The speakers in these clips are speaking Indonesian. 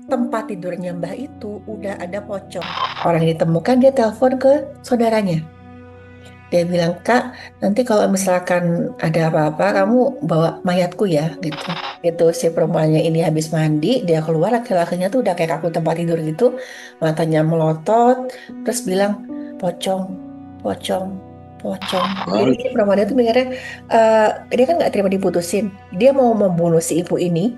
Tempat tidurnya Mbah itu udah ada pocong. Orang yang ditemukan dia telepon ke saudaranya. Dia bilang, Kak, nanti kalau misalkan ada apa-apa, kamu bawa mayatku ya, gitu. Itu si perempuannya ini habis mandi, dia keluar, laki-lakinya tuh udah kayak kaku tempat tidur gitu, matanya melotot, terus bilang, pocong, pocong, pocong. Jadi si perempuannya tuh mikirnya, dia kan nggak terima diputusin. Dia mau membunuh si ibu ini,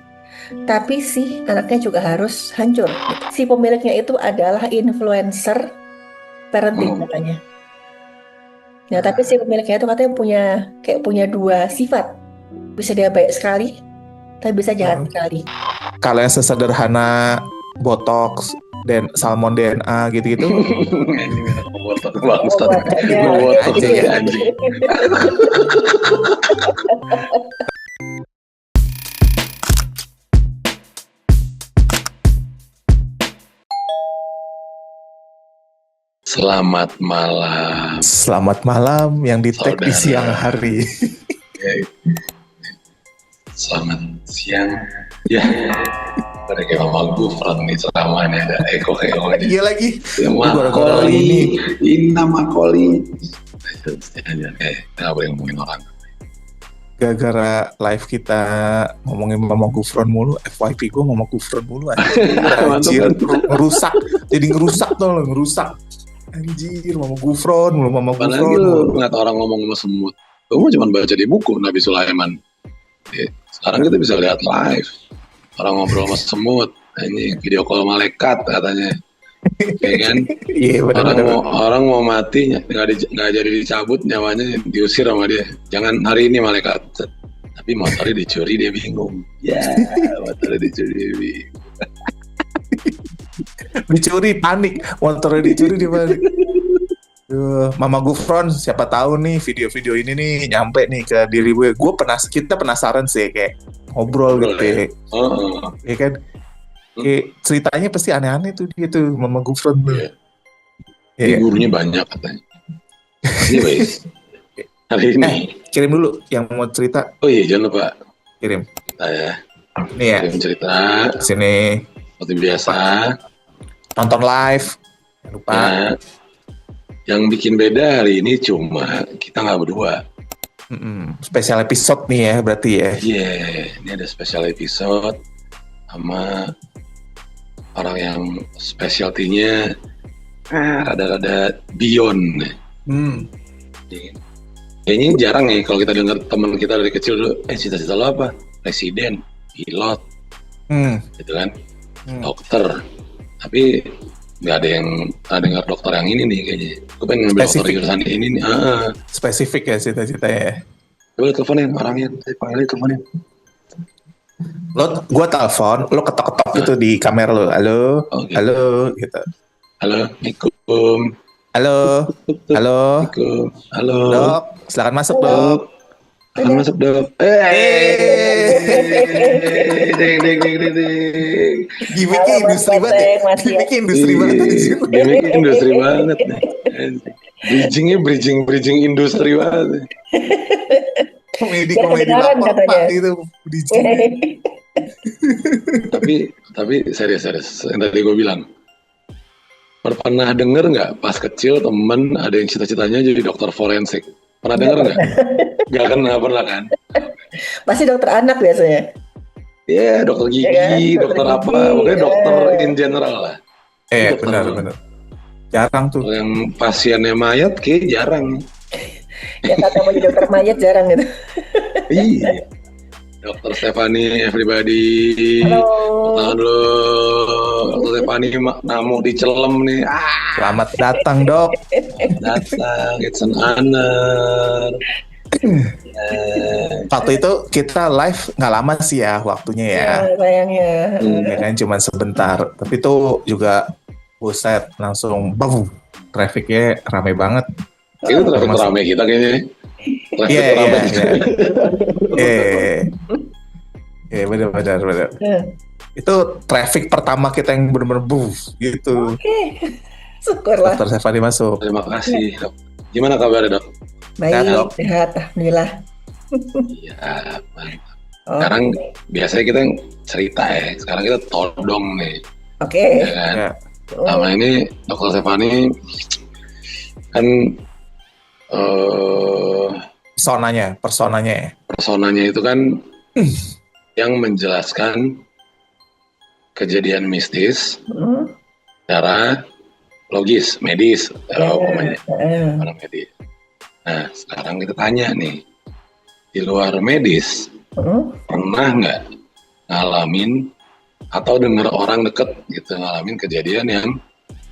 tapi si anaknya juga harus hancur. Si pemiliknya itu adalah influencer parenting katanya. Nah, tapi si pemiliknya itu katanya punya dua sifat. Bisa dia baik sekali, tapi bisa jahat sekali. Kalau yang sesederhana botox dan salmon DNA gitu-gitu. Botox bangsat. Botox ya anjing. Selamat malam. Selamat malam yang di-tag di siang hari. Selamat siang. Ya. Ada kayak Mama Gufron nih ceramahnya, ada eko-eko. Iya lagi. Makoli. Inna Makoli. Nggak boleh ngomongin orang. Gara-gara live kita ngomongin Mama Gufron mulu, FYP gue Mama Gufron mulu anjir, ngerusak, jadi ngerusak tuh, ngerusak. Anjir, Mama Gufron mulu, Mama Gufron. Apalagi lu ngeliat orang ngomong sama semut. Gue cuma baca di buku Nabi Sulaiman. Sekarang kita bisa lihat live. Orang ngobrol sama semut. Ini video call malaikat katanya. Ya kan? Iya, orang mau mati nggak jadi dicabut nyawanya, diusir sama dia. Jangan hari ini malaikat. Tapi motornya dicuri dia bingung. Ya, motornya dicuri dia bingung. Dicuri panik, motornya dicuri dia panik. Mama Gufron, siapa tahu nih video-video ini nih nyampe nih ke diri gue. Kita penasaran sih kayak ngobrol gitu ya. Ya kan? Kayak ceritanya pasti aneh-aneh tuh dia tuh Mama Gufron tuh. Ini gurunya banyak katanya. Ini guys. Hari ini. Kirim dulu yang mau cerita. Oh iya, jangan lupa. Kirim. Ya. Nih ya. Kirim cerita. Sini. Seperti biasa. Nonton live. Jangan lupa. Ya. Yang bikin beda hari ini cuma kita nggak berdua. Special episode nih ya berarti ya. Iya, ini ada special episode sama orang yang specialty-nya rada-rada beyond. Kayaknya jarang nih kalau kita dengar teman kita dari kecil dulu, cita-cita lo apa? Presiden, pilot, gitu kan, dokter. Tapi nggak ada yang dengar dokter yang ini nih kayaknya. Gue pengen ngambil dokter jurusan ini nih. Spesifik ya cita-cita ya. Coba teleponin orangnya, saya panggilin teleponin. Gue telepon, lo ketok-ketok gitu di kamera lo, halo, halo, gitu. Halo, Assalamualaikum. Halo, halo, halo. Dok, silakan masuk dok. Silakan masuk dok. Gimiknya industri banget ya. Gimiknya industri banget di sini. Gimiknya industri banget nih. Bridging industri banget. Komedi lapor pak itu bridging. Tapi serius yang tadi gue bilang. Pernah denger nggak pas kecil temen ada yang cita-citanya jadi dokter forensik? Pernah denger nggak? Nggak pernah kan? Pasti dokter anak biasanya. Iya, dokter gigi, dokter apa? Pokoknya dokter in general lah. Benar. Jarang tuh. Yang pasiennya mayat kayak jarang. Ya kata mau jadi dokter mayat jarang gitu. Iya. Dokter Stephanie, everybody. Halo. Dokter Stephanie namu di Celem nih. Selamat datang dok. Datang, it's an honor. Waktu itu kita live nggak lama sih ya waktunya ya. Sayangnya. Ya kan cuma sebentar. Tapi itu juga buset langsung trafficnya rame banget. Itu traffic rame kita kayaknya. Iya, benar. Itu traffic pertama kita yang benar-benar gitu. Oke. Syukurlah. Dokter Stephanie masuk. Terima kasih dok. Gimana kabarnya dok? Sehat, Baik, Dok. sehat, alhamdulillah. Iya, Bang. Oke, Sekarang biasanya kita cerita ya, sekarang kita todong nih, ya oke. kan? Ya. Sama Mm, ini Dokter Stefani kan eh Personanya ya. personanya itu kan yang menjelaskan kejadian mistis mm. secara logis, medis, Ya, umpamanya eh, orang medis. Nah, sekarang kita tanya nih, di luar medis, mm. pernah nggak ngalamin atau dengar orang deket gitu ngalamin kejadian yang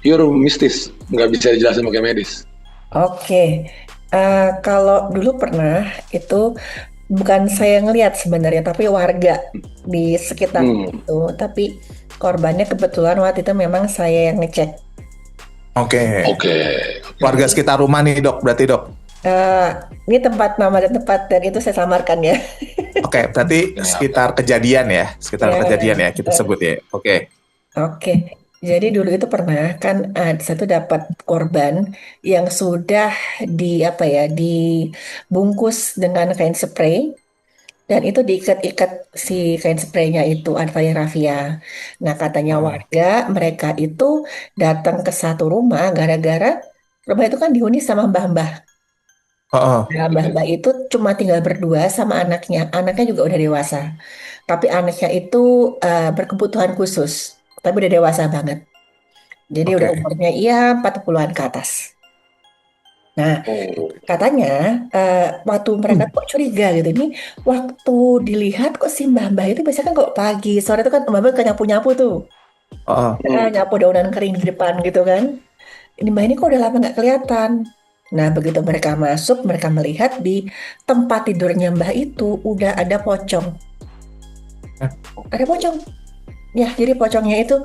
pure mistis, nggak bisa dijelasin pakai medis? Oke. Kalau dulu pernah itu bukan saya ngelihat sebenarnya, tapi warga di sekitar Hmm, itu. Tapi korbannya kebetulan waktu itu memang saya yang ngecek. Oke. oke. Warga sekitar rumah nih, Dok. Berarti, Dok. Eh, ini nama dan tempat dan itu saya samarkan ya. Oke, berarti Ya, sekitar kejadian ya. Sekitar Ya, kejadian ya kita sebut ya. Oke. oke. Jadi dulu itu pernah kan saya tuh dapat korban yang sudah di apa ya dibungkus dengan kain spray dan itu diikat-ikat si kain spraynya itu tali rafia. Nah katanya Heeh. warga mereka itu datang ke satu rumah gara-gara rumah itu kan dihuni sama mbah-mbah. Heeh. Nah, mbah-mbah itu cuma tinggal berdua sama anaknya. Anaknya juga udah dewasa. Tapi anaknya itu berkebutuhan khusus. Tapi udah dewasa banget. Jadi udah Oke. umurnya iya 40-an ke atas. Nah, oh, katanya eh, waktu mereka Hmm. kok curiga gitu. Ini waktu dilihat kok si mbah-mbah itu biasanya kan kok pagi. Sore itu kan mbah-mbah kan nyapu-nyapu tuh. Heeh. Nyapu daunan kering di depan gitu kan. Ini mbah ini kok udah lama nggak kelihatan. Nah, begitu mereka masuk, mereka melihat di tempat tidurnya mbah itu udah ada pocong. Eh, Ada pocong. Ya, jadi pocongnya itu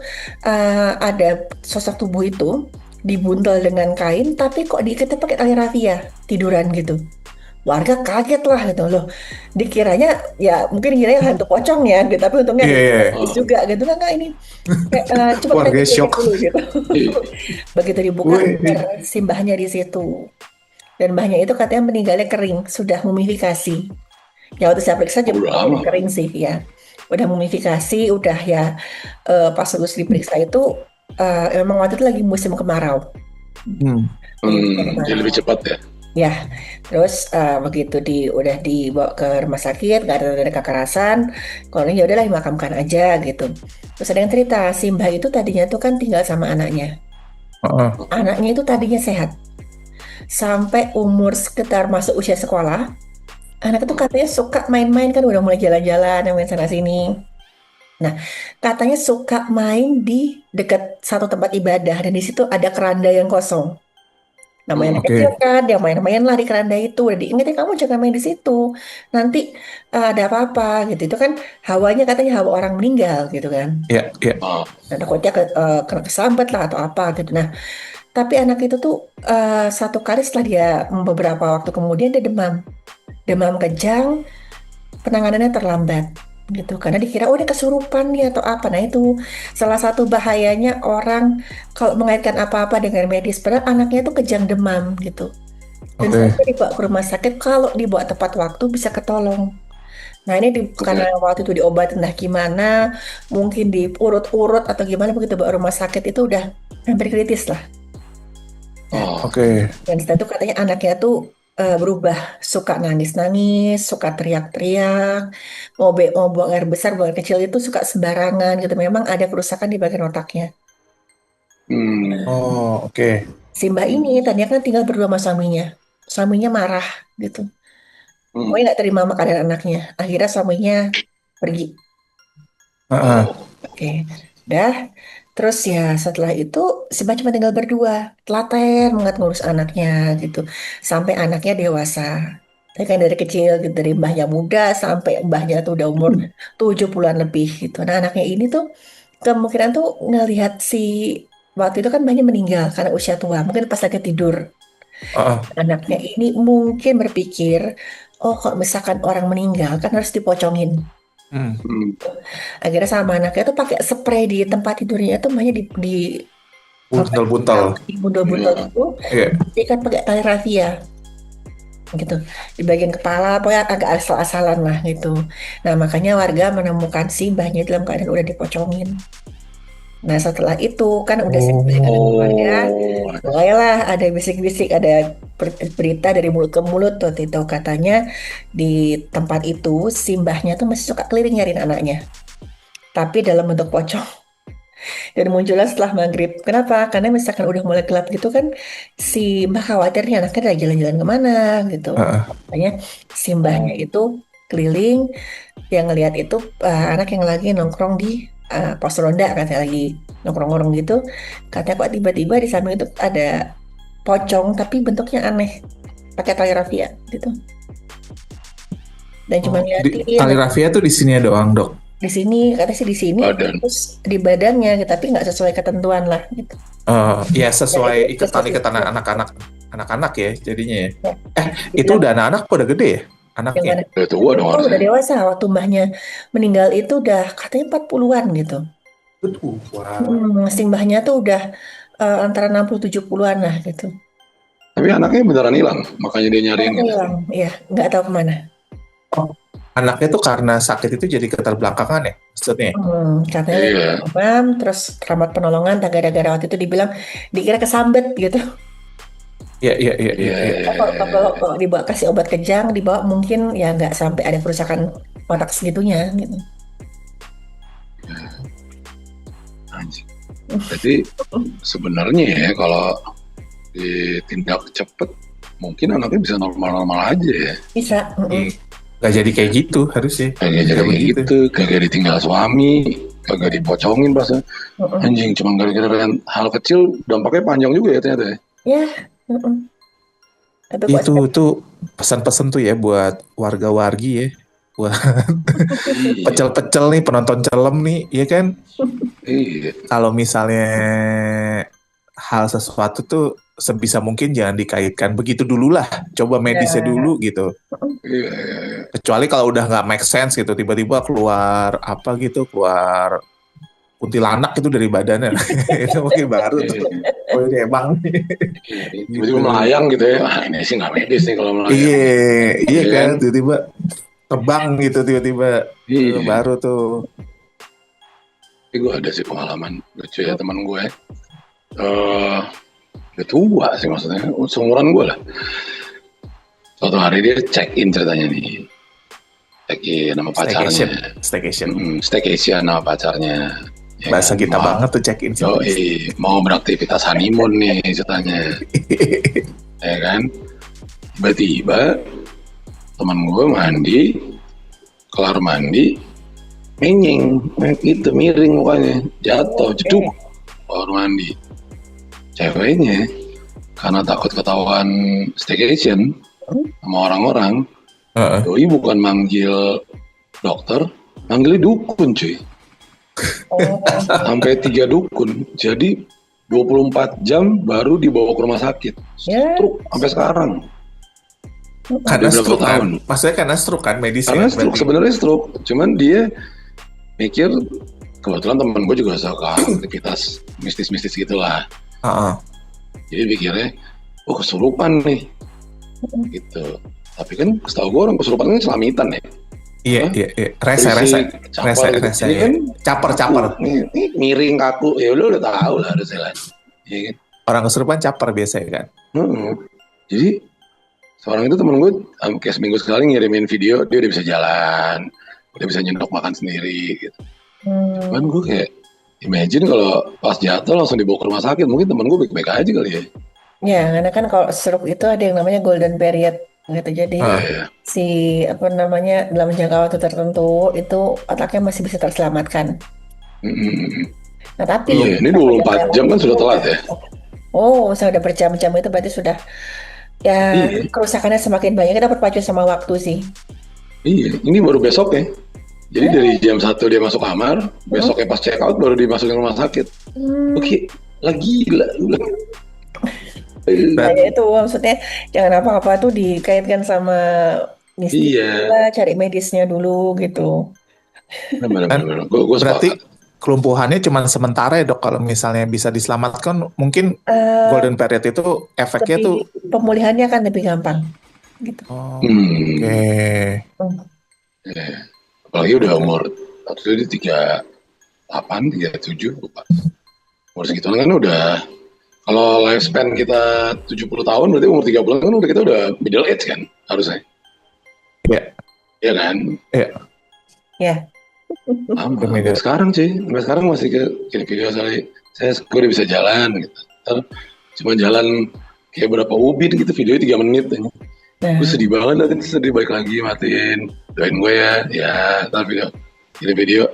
ada sosok tubuh itu dibuntel dengan kain, tapi kok diikatnya pakai tali rafia, tiduran gitu. Warga kaget lah gitu loh. Dikiranya ya mungkin kiranya hantu pocong ya, gitu. Tapi untungnya Iya, ada iya. mistis juga gitu kan nggak ini. Coba kita Warga cek shock. dulu gitu. Begitu dibuka, Wih. bener, si mbahnya di situ. Dan mbahnya itu katanya meninggalnya kering, sudah mumifikasi. Ya waktu saya periksa udah juga lama. kering sih ya. Udah mumifikasi, udah ya pas terus diperiksa itu emang waktu itu lagi musim kemarau. Hmm. Lagi musim Jadi kemarau. lebih cepat ya. Ya, terus begitu udah dibawa ke rumah sakit, nggak ada kekerasan, kalau ini ya udahlah dimakamkan aja gitu. Terus ada yang cerita, si Mbah itu tadinya tuh kan tinggal sama anaknya. Heeh. Anaknya itu tadinya sehat. Sampai umur sekitar masuk usia sekolah, anak itu katanya suka main-main kan udah mulai jalan-jalan, main sana sini. Nah, katanya suka main di dekat satu tempat ibadah dan di situ ada keranda yang kosong. Namanya anak kecil Oke. kan, dia main-main lah di keranda itu. Udah diingetin kamu jangan main di situ. Nanti ada apa-apa gitu. Itu kan hawanya katanya hawa orang meninggal gitu kan. Iya, iya. Ah, Nah, takutnya kena kesambet lah atau apa gitu. Nah, tapi anak itu tuh satu kali setelah dia beberapa waktu kemudian dia demam. Demam kejang, penanganannya terlambat gitu karena dikira oh dia kesurupan nih atau apa. Nah itu salah satu bahayanya orang kalau mengaitkan apa-apa dengan medis padahal anaknya itu kejang demam gitu dan Oke. seharusnya dibawa ke rumah sakit kalau dibawa tepat waktu bisa ketolong. Nah ini karena oke. waktu itu diobatin entah gimana mungkin diurut-urut atau gimana begitu bawa rumah sakit itu udah hampir kritis lah. Nah, Oh, Oke. dan setelah itu katanya anaknya tuh berubah, suka nangis-nangis, suka teriak-teriak, mau buang air besar, buang air kecil itu suka sembarangan gitu. Memang ada kerusakan di bagian otaknya. hmm, Oh, oke. Si Mbak ini tadinya kan tinggal berdua sama suaminya. Suaminya marah gitu. Pokoknya hmm. nggak terima sama keadaan anaknya. Akhirnya suaminya pergi. Heeh. Oh, Oke, dah. Terus ya setelah itu si Mbak cuma tinggal berdua. Telaten banget ngurus anaknya gitu. Sampai anaknya dewasa. Tapi kan dari kecil gitu, dari mbahnya muda sampai mbahnya tuh udah umur 70-an lebih gitu. Nah anaknya ini tuh kemungkinan tuh ngelihat si waktu itu kan mbahnya meninggal karena usia tua. Mungkin pas lagi tidur. Heeh. Anaknya ini mungkin berpikir, oh kalau misalkan orang meninggal kan harus dipocongin. Hmm. hmm. Akhirnya sama anaknya tuh pakai spray di tempat tidurnya itu banyak di Buntel-buntel. bundel-bundel Iya. itu Iya. diikat pakai tali rafia. gitu di bagian kepala, pokoknya agak asal-asalan lah gitu. Nah makanya warga menemukan si mbahnya dalam keadaan udah dipocongin. Nah setelah itu kan udah Oh, ada keluarga, Oh, mulailah ada bisik-bisik, ada berita dari mulut ke mulut tuh itu katanya di tempat itu si mbahnya tuh masih suka keliling nyariin anaknya, tapi dalam bentuk pocong. Dan muncullah setelah maghrib. Kenapa? Karena misalkan udah mulai gelap gitu kan, si mbah khawatirnya anaknya lagi jalan-jalan kemana gitu. heeh. Makanya si mbahnya itu keliling, yang ngelihat itu anak yang lagi nongkrong di pos ronda, katanya lagi nongkrong-nongkrong gitu. Katanya kok tiba-tiba di samping itu ada pocong tapi bentuknya aneh, pakai tali rafia gitu. Dan cuma Oh, ngeliatin tali rafia tuh di sini doang, Dok. di sini, katanya sih di sini, badan. terus di badannya, gitu, tapi nggak sesuai ketentuan lah gitu. Ya Dan sesuai itu iketan-iketan spesifik. anak-anak ya jadinya ya. Ya, Itu dibilang udah anak-anak apa udah gede ya yang anaknya? mana? Udah tua dong Oh, udah harusnya. dewasa waktu mbahnya meninggal itu udah katanya 40-an gitu. Betul. Wah. Si mbahnya tuh udah antara 60-70-an lah gitu. Tapi anaknya beneran hilang, makanya dia nyariin Anaknya gitu. hilang, ya nggak tahu kemana. Oh, anaknya tuh karena sakit itu jadi keterbelakangan ya maksudnya. Katanya lagi Iya. demam, terus keramat penolongan, gara-gara waktu itu dibilang dikira kesambet gitu. Iya, iya, iya, iya, Iya, iya. iya, Kalau dibawa kasih obat kejang, dibawa mungkin ya nggak sampai ada kerusakan otak segitunya gitu. anjing. Jadi sebenarnya ya kalau ditindak cepet, mungkin anaknya bisa normal-normal aja ya. Bisa. Iya. Nggak jadi kayak gitu harusnya. Kagak jadi Nggak kayak begitu. gitu, kagak ditinggal suami, kagak dipocongin pas Mm-mm. anjing, cuma gara-gara hal kecil dampaknya panjang juga ya ternyata ya. Ya, mm-mm. Tapi kok Itu pesan-pesan tuh ya buat warga-wargi ya. Buat Iya, pecel-pecel nih penonton celem nih, ya kan? iya, Kalau misalnya hal sesuatu tuh sebisa mungkin jangan dikaitkan begitu dulu lah. Coba medisnya ya, dulu gitu. iya, iya. Kecuali kalau udah nggak make sense gitu, tiba-tiba keluar apa gitu, keluar kuntilanak itu dari badannya. Itu mungkin baru tuh. Oh ini emang. Tiba-tiba Gitu. melayang gitu ya. Ah, ini sih nggak medis nih kalau melayang. Iya, iya Iya kan, kan? tiba-tiba terbang gitu, tiba-tiba Iya. baru tuh. Tapi gue ada sih pengalaman lucu ya teman gue. Udah tua sih maksudnya, seumuran gue lah. Suatu hari dia check in ceritanya nih. Check in sama pacarnya. Staycation. Staycation sama pacarnya. Ya Bahasa kan? kita banget tuh check in. Mau beraktivitas honeymoon nih ceritanya. Ya kan? Tiba-tiba teman gue mandi, kelar mandi, menying, gitu miring mukanya, jatuh, jeduk, keluar mandi. Ceweknya karena takut ketahuan staycation sama orang-orang, Heeh. doi bukan manggil dokter, manggilnya dukun cuy. oh, Sampai 3 dukun, jadi 24 jam baru dibawa ke rumah sakit. ya, Stroke sampai sekarang. Karena Udah berapa stroke kan, tahun? maksudnya karena stroke kan medis Karena ya. stroke, sebenarnya stroke, cuman dia mikir, kebetulan teman gue juga suka aktivitas mistis-mistis gitulah. Heeh. Jadi pikirnya, oh kesurupan nih, gitu. Tapi kan setahu gue orang kesurupan kan selamitan ya. Iya, Hah? iya, iya. Rese. Capar gitu. Rese, Ini ya. kan Caper. ini miring kaku, ya udah tahu lah harusnya lah. Iya kan? Orang kesurupan caper biasa ya kan. Jadi seorang itu temen gue kayak seminggu sekali ngirimin video, dia udah bisa jalan, udah bisa nyendok makan sendiri gitu. Cuman gue kayak imagine kalau pas jatuh langsung dibawa ke rumah sakit, mungkin temen gue baik-baik aja kali ya. ya, karena kan kalau stroke itu ada yang namanya golden period gitu. Jadi Iya. si apa namanya dalam jangka waktu tertentu itu otaknya masih bisa terselamatkan. Nah tapi Iya, ini 24 jam kan sudah telat ya. Oh, misalnya udah berjam-jam itu berarti sudah ya Iya. kerusakannya semakin banyak. Kita berpacu sama waktu sih. Iya, ini baru besok ya. Jadi dari jam 1 dia masuk kamar, besoknya pas check out baru dimasukin rumah sakit. Oke, lagi gila. Nah, ya itu maksudnya jangan apa-apa tuh dikaitkan sama mistis Iya. lah, cari medisnya dulu gitu. Benar-benar. Gue Berarti sepakat. kelumpuhannya cuma sementara ya dok. Kalau misalnya bisa diselamatkan, mungkin Eh, golden period itu efeknya lebih tuh pemulihannya kan lebih gampang. gitu. Oh, Hmm. oke. Hmm. Apalagi udah umur waktu itu dia 38, 37, lupa. Umur segitu kan udah, kalau lifespan kita 70 tahun berarti umur 30 kan kita udah middle age kan harusnya. Iya, Iya kan? iya. Ya, Lama. Udah middle. Sampai sekarang masih kayak video gue udah bisa jalan gitu. Ntar cuma jalan kayak berapa ubin gitu, videonya 3 menit. Gue nah sedih banget, nanti sedih balik lagi matiin. Doain gue ya. Ntar video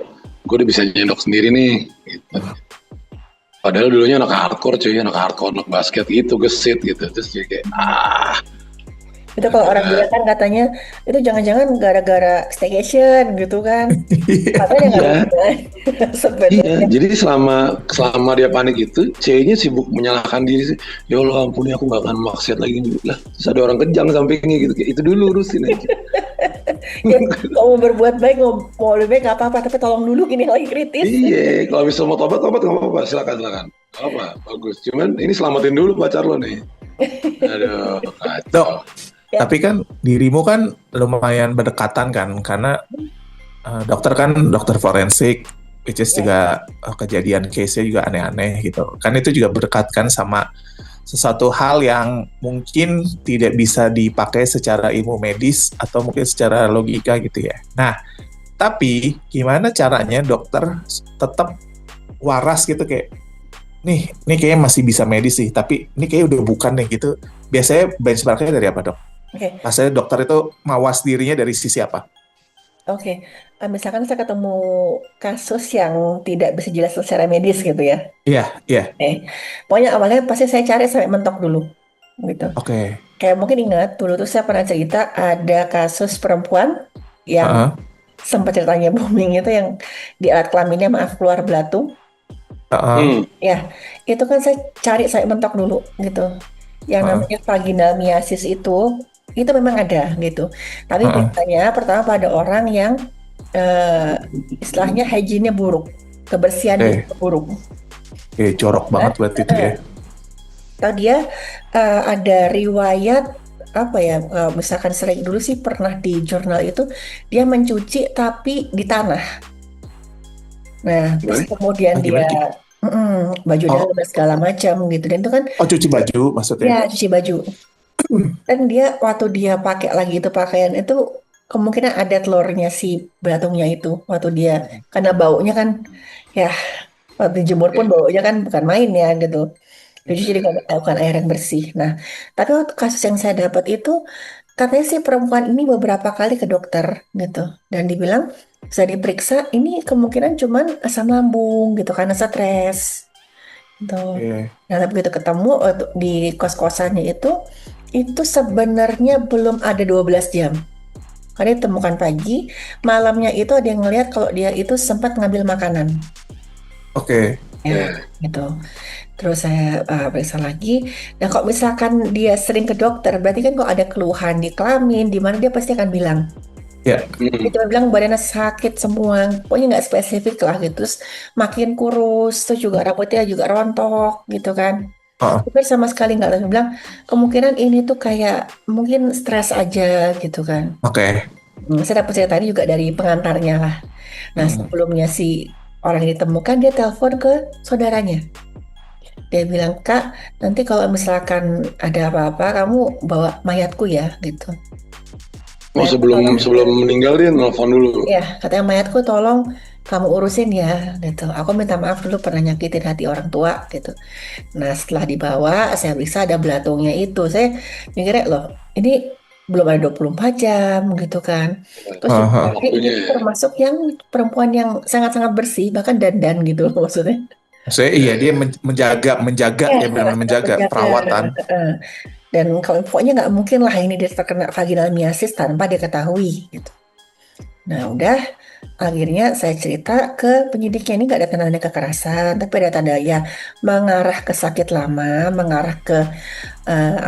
gue udah bisa nyendok sendiri nih. Gitu. Padahal dulunya anak hardcore cuy, anak basket gitu, gesit gitu. Terus jadi kayak itu kalau orang bilang kan katanya itu jangan-jangan gara-gara staycation gitu kan. Padahal ya nggak Iya. ada Iya, sebenarnya. jadi selama dia panik itu, C-nya sibuk menyalahkan diri sih. Ya Allah ampuni, aku gak akan maksiat lagi. Lah, terus ada orang kejang sampingnya gitu. Kayak itu dulu urusin aja. Ya, kalau mau berbuat baik mau lebih baik nggak apa-apa, tapi tolong dulu ini lagi kritis. Iya, kalau bisa mau tobat gak apa-apa. Silakan. Gak apa, bagus. Cuman ini selamatin dulu pacar lo nih. Aduh, kacau. Ya. Tapi kan dirimu kan lumayan berdekatan kan, karena dokter kan dokter forensik, which is juga kejadian case-nya juga aneh-aneh gitu. Kan itu juga berdekatkan sama sesuatu hal yang mungkin tidak bisa dipakai secara ilmu medis atau mungkin secara logika gitu ya. Nah, tapi gimana caranya dokter tetap waras gitu kayak, nih kayaknya masih bisa medis sih, tapi ini kayaknya udah bukan nih gitu. Biasanya benchmarknya dari apa, Dok? Oke, Maksudnya dokter itu mawas dirinya dari sisi apa? oke. Misalkan saya ketemu kasus yang tidak bisa dijelaskan secara medis gitu ya. Iya, iya. Pokoknya awalnya pasti saya cari sampai mentok dulu, gitu. Oke. Kayak mungkin ingat dulu tuh saya pernah cerita ada kasus perempuan yang Heeh, sempat ceritanya booming itu yang di alat kelaminnya maaf keluar belatung. heeh, Ya, itu kan saya cari sampai mentok dulu gitu. Yang heeh, namanya vaginal meiosis itu memang ada gitu. Tapi heeh. biasanya pertama pada orang yang eh, istilahnya hygiene-nya buruk, kebersihannya Eh, buruk. jorok banget berarti itu ya. Atau dia ada riwayat apa ya, misalkan sering dulu sih pernah di jurnal itu dia mencuci tapi di tanah. Nah, terus Gimana? kemudian dia Gimana? baju dalam Oh, dan segala macam gitu. Dan itu kan cuci baju maksudnya. ya cuci baju. Dan dia waktu dia pakai lagi itu pakaian itu kemungkinan ada telurnya si belatungnya itu waktu dia karena baunya kan ya waktu jemur pun baunya kan bukan main ya gitu. Jadi bukan air yang bersih. Nah, tapi waktu kasus yang saya dapat itu katanya si perempuan ini beberapa kali ke dokter gitu dan dibilang bisa diperiksa ini kemungkinan cuman asam lambung gitu karena stres gitu. Oke. Nah, tapi begitu ketemu di kos-kosannya itu sebenarnya belum ada 12 jam. Karena ditemukan pagi, malamnya itu ada yang ngelihat kalau dia itu sempat ngambil makanan. Oke. Ya, gitu. Terus saya periksa lagi. Nah, kalau misalkan dia sering ke dokter, berarti kan kalau ada keluhan di kelamin, di mana dia pasti akan bilang. Ya. Dia cuma bilang badannya sakit semua, pokoknya nggak spesifik lah gitu. Terus makin kurus, terus juga rambutnya juga rontok gitu kan. Heeh. Tapi sama sekali nggak langsung bilang, kemungkinan ini tuh kayak mungkin stres aja gitu kan. Oke. Saya dapat cerita ini juga dari pengantarnya lah. Nah, Hmm. sebelumnya si orang yang ditemukan, dia telepon ke saudaranya. Dia bilang, Kak, nanti kalau misalkan ada apa-apa, kamu bawa mayatku ya, gitu. Oh, Mayatku tolong, sebelum meninggal dia nelfon dulu. ya, katanya mayatku tolong kamu urusin ya, gitu. Aku minta maaf dulu pernah nyakitin hati orang tua, gitu. Nah, setelah dibawa, saya periksa ada belatungnya itu. Saya mikirnya, loh, ini belum ada 24 jam, gitu kan. Terus juga, Heeh. tapi ini tuh termasuk yang perempuan yang sangat-sangat bersih, bahkan dandan gitu loh maksudnya. Maksudnya iya dia menjaga Ya, ya benar-benar menjaga menjaga. perawatan. Dan kalau pokoknya nggak mungkin lah ini dia terkena vaginal meiosis tanpa dia ketahui, gitu. Nah, udah akhirnya saya cerita ke penyidiknya ini nggak ada tanda-tanda kekerasan, tapi ada tanda ya mengarah ke sakit lama, mengarah ke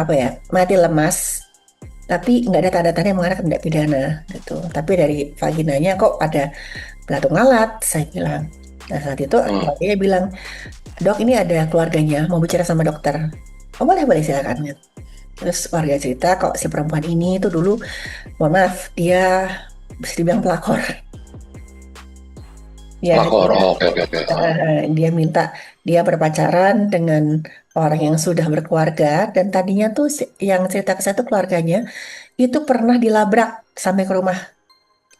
apa ya mati lemas, tapi nggak ada tanda-tanda yang mengarah ke tindak pidana gitu. Tapi dari vaginanya kok ada belatung alat, saya bilang. Nah saat itu dia bilang, dok ini ada keluarganya mau bicara sama dokter. Oh boleh boleh silakan. Terus warga cerita kalau si perempuan ini tuh dulu, mohon maaf, dia bisa dibilang pelakor. Ya, Pelakor, oke oke oke. dia minta dia berpacaran dengan orang yang sudah berkeluarga dan tadinya tuh yang cerita ke saya tuh keluarganya itu pernah dilabrak sampai ke rumah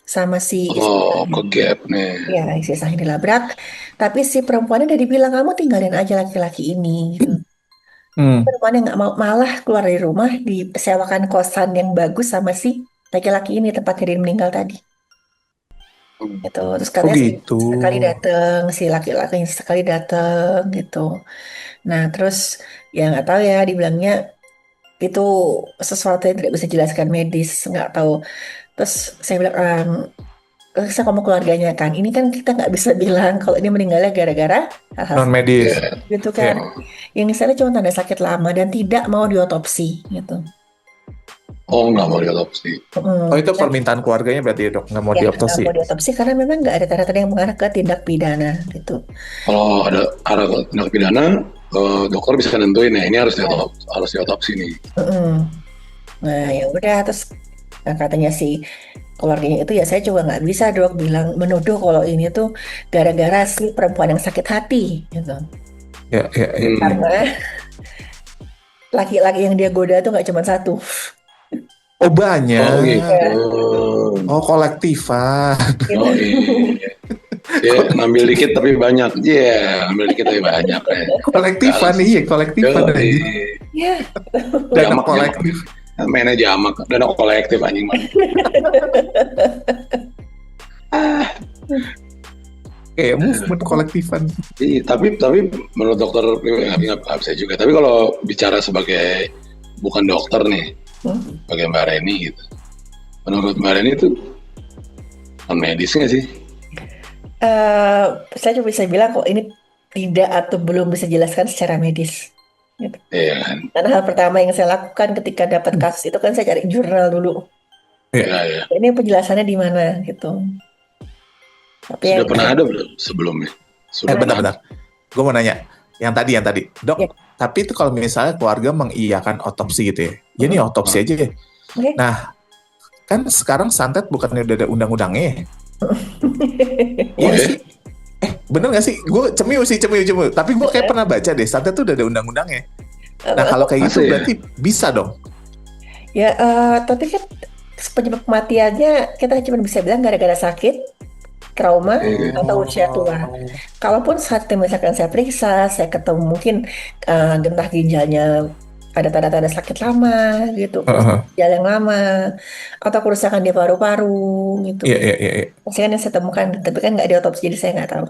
sama si istri. Oh, ke gap nih. Ya, istri saya dilabrak, tapi si perempuannya udah dibilang kamu tinggalin aja laki-laki ini gitu. Perempuannya nggak mau, malah keluar dari rumah disewakan kosan yang bagus sama si laki-laki ini tempat kejadian meninggal tadi. Gitu. Terus Oh katanya gitu. sekali dateng si laki-laki sekali dateng gitu. Nah terus ya nggak tahu ya dibilangnya itu sesuatu yang tidak bisa dijelaskan medis nggak tahu. Terus saya bilang saya ngomong keluarganya kan ini kan kita nggak bisa bilang kalau ini meninggalnya gara-gara hal-hal Non medis. gitu kan. Yang misalnya cuma tanda sakit lama dan tidak mau diotopsi gitu. Oh, nggak mau diotopsi. Oh itu permintaan keluarganya berarti ya dok, nggak mau Ya, diotopsi. nggak mau diotopsi karena memang nggak ada tanda-tanda yang mengarah ke tindak pidana gitu. Kalau ada arah tindak pidana, dokter bisa nentuin ya ini harus diotopsi nih. Nah ya udah terus katanya si keluarganya itu ya saya juga nggak bisa dok bilang menuduh kalau ini tuh gara-gara si perempuan yang sakit hati gitu. Ya. Karena laki-laki yang dia goda tuh nggak cuma satu. Oh banyak. Oh gitu. Oh kolektifan. Oh iya. Ya, ngambil dikit tapi banyak. Iya, ngambil dikit tapi banyak. Kolektifan iya, kolektifan aja. Iya. Dana kolektif. Mainnya jamak, dana kolektif anjing mah. Kayak movement kolektifan. Iya, tapi menurut dokter nggak bisa juga. Tapi kalau bicara sebagai bukan dokter nih, sebagai Mbak Reni gitu. Menurut Mbak Reni itu non medis nggak sih? Saya cuma bisa bilang kok ini tidak atau belum bisa dijelaskan secara medis. Gitu. Iya kan. Karena hal pertama yang saya lakukan ketika dapat kasus itu kan saya cari jurnal dulu. Iya. Ini penjelasannya di mana gitu. Tapi Sudah pernah ada belum sebelumnya? Bentar. Gue mau nanya. Yang tadi. Dok, ya. Tapi itu kalau misalnya keluarga mengiyakan otopsi gitu ya. Ya ini otopsi aja ya. Okay. Nah, kan sekarang santet bukannya udah ada undang-undangnya ya? Iya sih. Bener gak sih? Gue cemiu. Tapi gue kayak pernah baca deh, santet tuh udah ada undang-undangnya. Nah kalau kayak gitu berarti bisa dong? Ya, tapi kan penyebab kematiannya kita cuma bisa bilang gara-gara sakit, trauma, atau usia tua. Kalaupun saat misalkan saya periksa, saya ketemu mungkin gentah ginjalnya ada tanda-tanda sakit lama gitu, ginjal yang lama, atau kerusakan di paru-paru gitu. Iya. Maksudnya yang saya temukan, tapi kan nggak diotopsi jadi saya nggak tahu.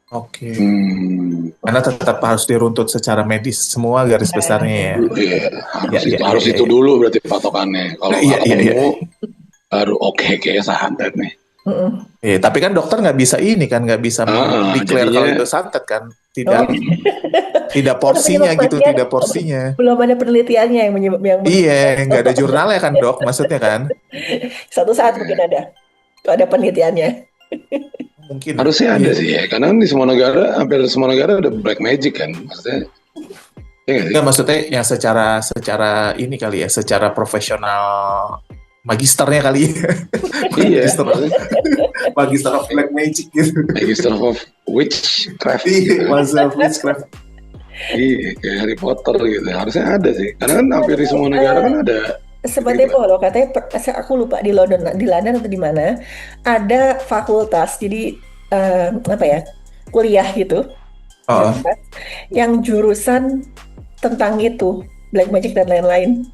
Oke. Karena tetap harus diruntut secara medis semua garis besarnya ya. Harus itu dulu berarti patokannya. Kalau ketemu baru kayak santet nih. Iya, tapi kan dokter nggak bisa declare kalau itu santet kan, tidak porsinya gitu, tidak porsinya. Belum ada penelitiannya yang menyebab Iya, nggak ada jurnalnya kan dok, maksudnya kan? Iya. Saat mungkin ada, kalau ada penelitiannya. Mungkin harusnya ada sih ya, karena di semua negara, hampir semua negara ada black magic kan, maksudnya. Nggak, maksudnya yang secara ini kali ya, secara profesional. Magisternya kali ya. Iya. Magister of Black Magic gitu. Magister of Witchcraft. Magister of Witchcraft. Iya, kayak Harry Potter gitu. Harusnya ada sih. Karena kan hampir di semua negara kan ada. Seperti loh katanya, aku lupa di London atau di mana ada fakultas. Jadi kuliah gitu. Yang jurusan tentang itu, Black Magic dan lain-lain.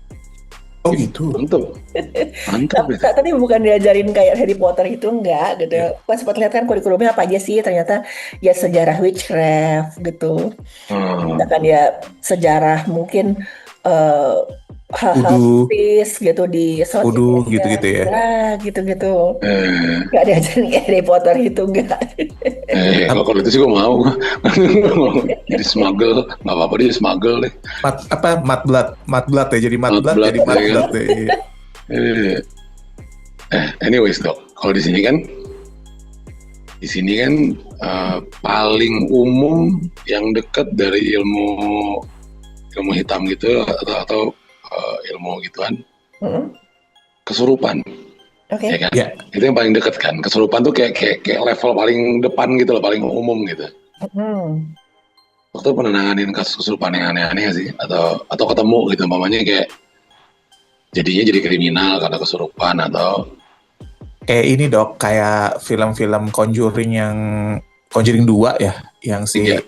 Oh gitu. Mantap. Tapi bukan diajarin kayak Harry Potter gitu, enggak gitu. Pas sempat lihat kan kurikulumnya apa aja sih, ternyata ya sejarah witchcraft gitu. Misalkan ya sejarah mungkin hal-hal mistis gitu di Voodoo gitu-gitu ya. Gitu-gitu. Enggak diajarin kayak Harry Potter gitu, enggak. Kalau itu sih gue mau. Jadi smuggle, nggak apa-apa dia smuggle deh. Mad blood ya, jadi mad blood jadi mad blood ya. Anyways dok, kalau di sini kan paling umum yang dekat dari ilmu hitam gitu atau ilmu gituan, Mm-mm. kesurupan, Oke. ya kan? Ya. Itu yang paling deket kan. Kesurupan tuh kayak level paling depan gitu loh, paling umum gitu. Hmm. Waktu pernah nanganin kasus kesurupan yang aneh-aneh nggak sih? Atau ketemu gitu, umpamanya kayak jadinya jadi kriminal karena kesurupan atau Kayak ini dok, kayak film-film Conjuring 2 ya, yang si tiga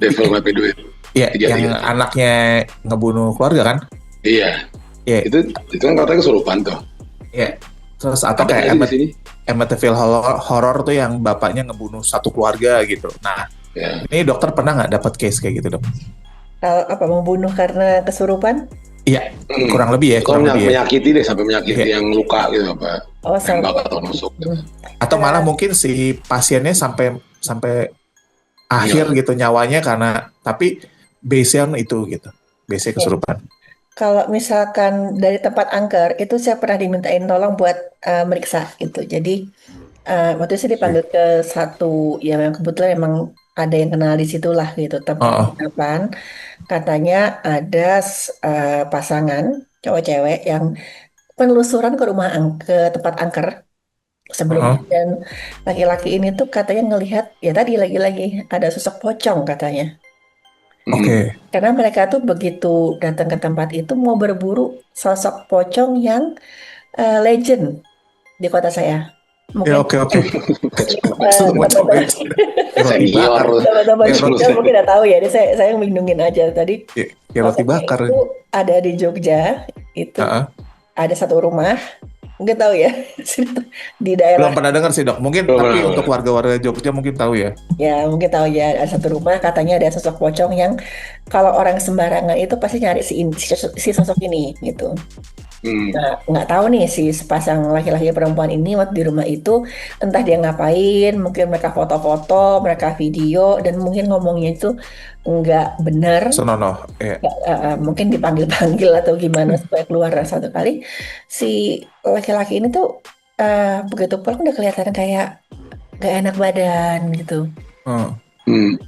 devil may pay duit. ya Tiga. yang anaknya ngebunuh keluarga kan? Iya, Iya, itu kan katanya kesurupan tuh. iya. Terus atau Ada kayak aja di sini. Amityville horror tuh yang bapaknya ngebunuh satu keluarga gitu. Nah, Ya. ini dokter pernah nggak dapat case kayak gitu dok? Kalau apa membunuh karena kesurupan? Iya, kurang lebih ya, Atau kurang lebih ya. menyakiti deh, sampai menyakiti Iya. yang luka gitu apa? Oh, Nembak atau nusuk gitu. Atau malah mungkin si pasiennya sampai akhir gitu nyawanya karena tapi base-nya itu gitu. Base-nya kesurupan. Kalau misalkan dari tempat angker itu saya pernah dimintain tolong buat meriksa gitu. Jadi waktu itu saya dipanggil ke satu ya yang kebetulan memang ada yang kenal di situlah gitu tempat Oh, penginapan. Katanya ada pasangan cowok-cewek yang penelusuran ke ke tempat angker sebelumnya, oh. dan laki-laki ini tuh katanya ngelihat ya tadi lagi-lagi ada sosok pocong katanya. Oke. Karena mereka tuh begitu datang ke tempat itu mau berburu sosok pocong yang legend di kota saya. Ya Mungkin oke. teman-teman Roti bakar. Senior. juga mungkin udah tahu ya. Jadi saya bingungin aja tadi. Ya roti Sosoknya bakar. itu ada di Jogja, itu Heeh. ada satu rumah, mungkin tahu ya di daerah. Belum pernah dengar sih dok. Mungkin Belum tapi pernah. untuk warga-warga Jogja mungkin tahu ya. Ya, mungkin tahu ya, ada satu rumah katanya ada sosok pocong yang kalau orang sembarangan itu pasti nyari si sosok ini gitu. Nah, nggak tahu nih si sepasang laki-laki perempuan ini waktu di rumah itu entah dia ngapain, mungkin mereka foto-foto, mereka video, dan mungkin ngomongnya itu nggak benar. Senonoh. Ya. Mungkin dipanggil-panggil atau gimana supaya keluar. Satu kali si laki-laki ini tuh begitu pulang udah kelihatan kayak gak enak badan gitu.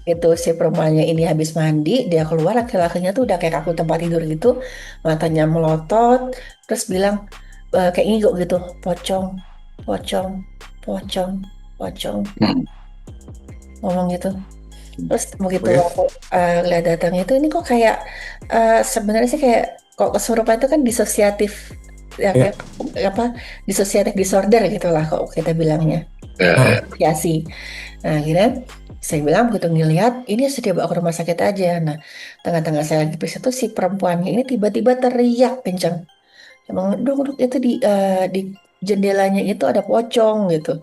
Itu si perempuannya ini habis mandi, dia keluar, laki-lakinya tuh udah kayak kaku tempat tidur gitu, matanya melotot, terus bilang kayak ngigo gitu, pocong, pocong, pocong, pocong, ngomong gitu. Terus begitu Oke. aku lihat datang itu, ini kok kayak sebenarnya sih kayak kok kesurupan itu kan disosiatif, ya Iya. kayak apa disosiatif disorder gitulah kok kita bilangnya. Asosiasi. Nah, akhirnya saya bilang begitu ngelihat ini sudah bawa ke rumah sakit aja. Nah, tengah-tengah saya lagi periksa tuh si perempuannya ini tiba-tiba teriak kencang. Emang duduk itu di jendelanya itu ada pocong gitu.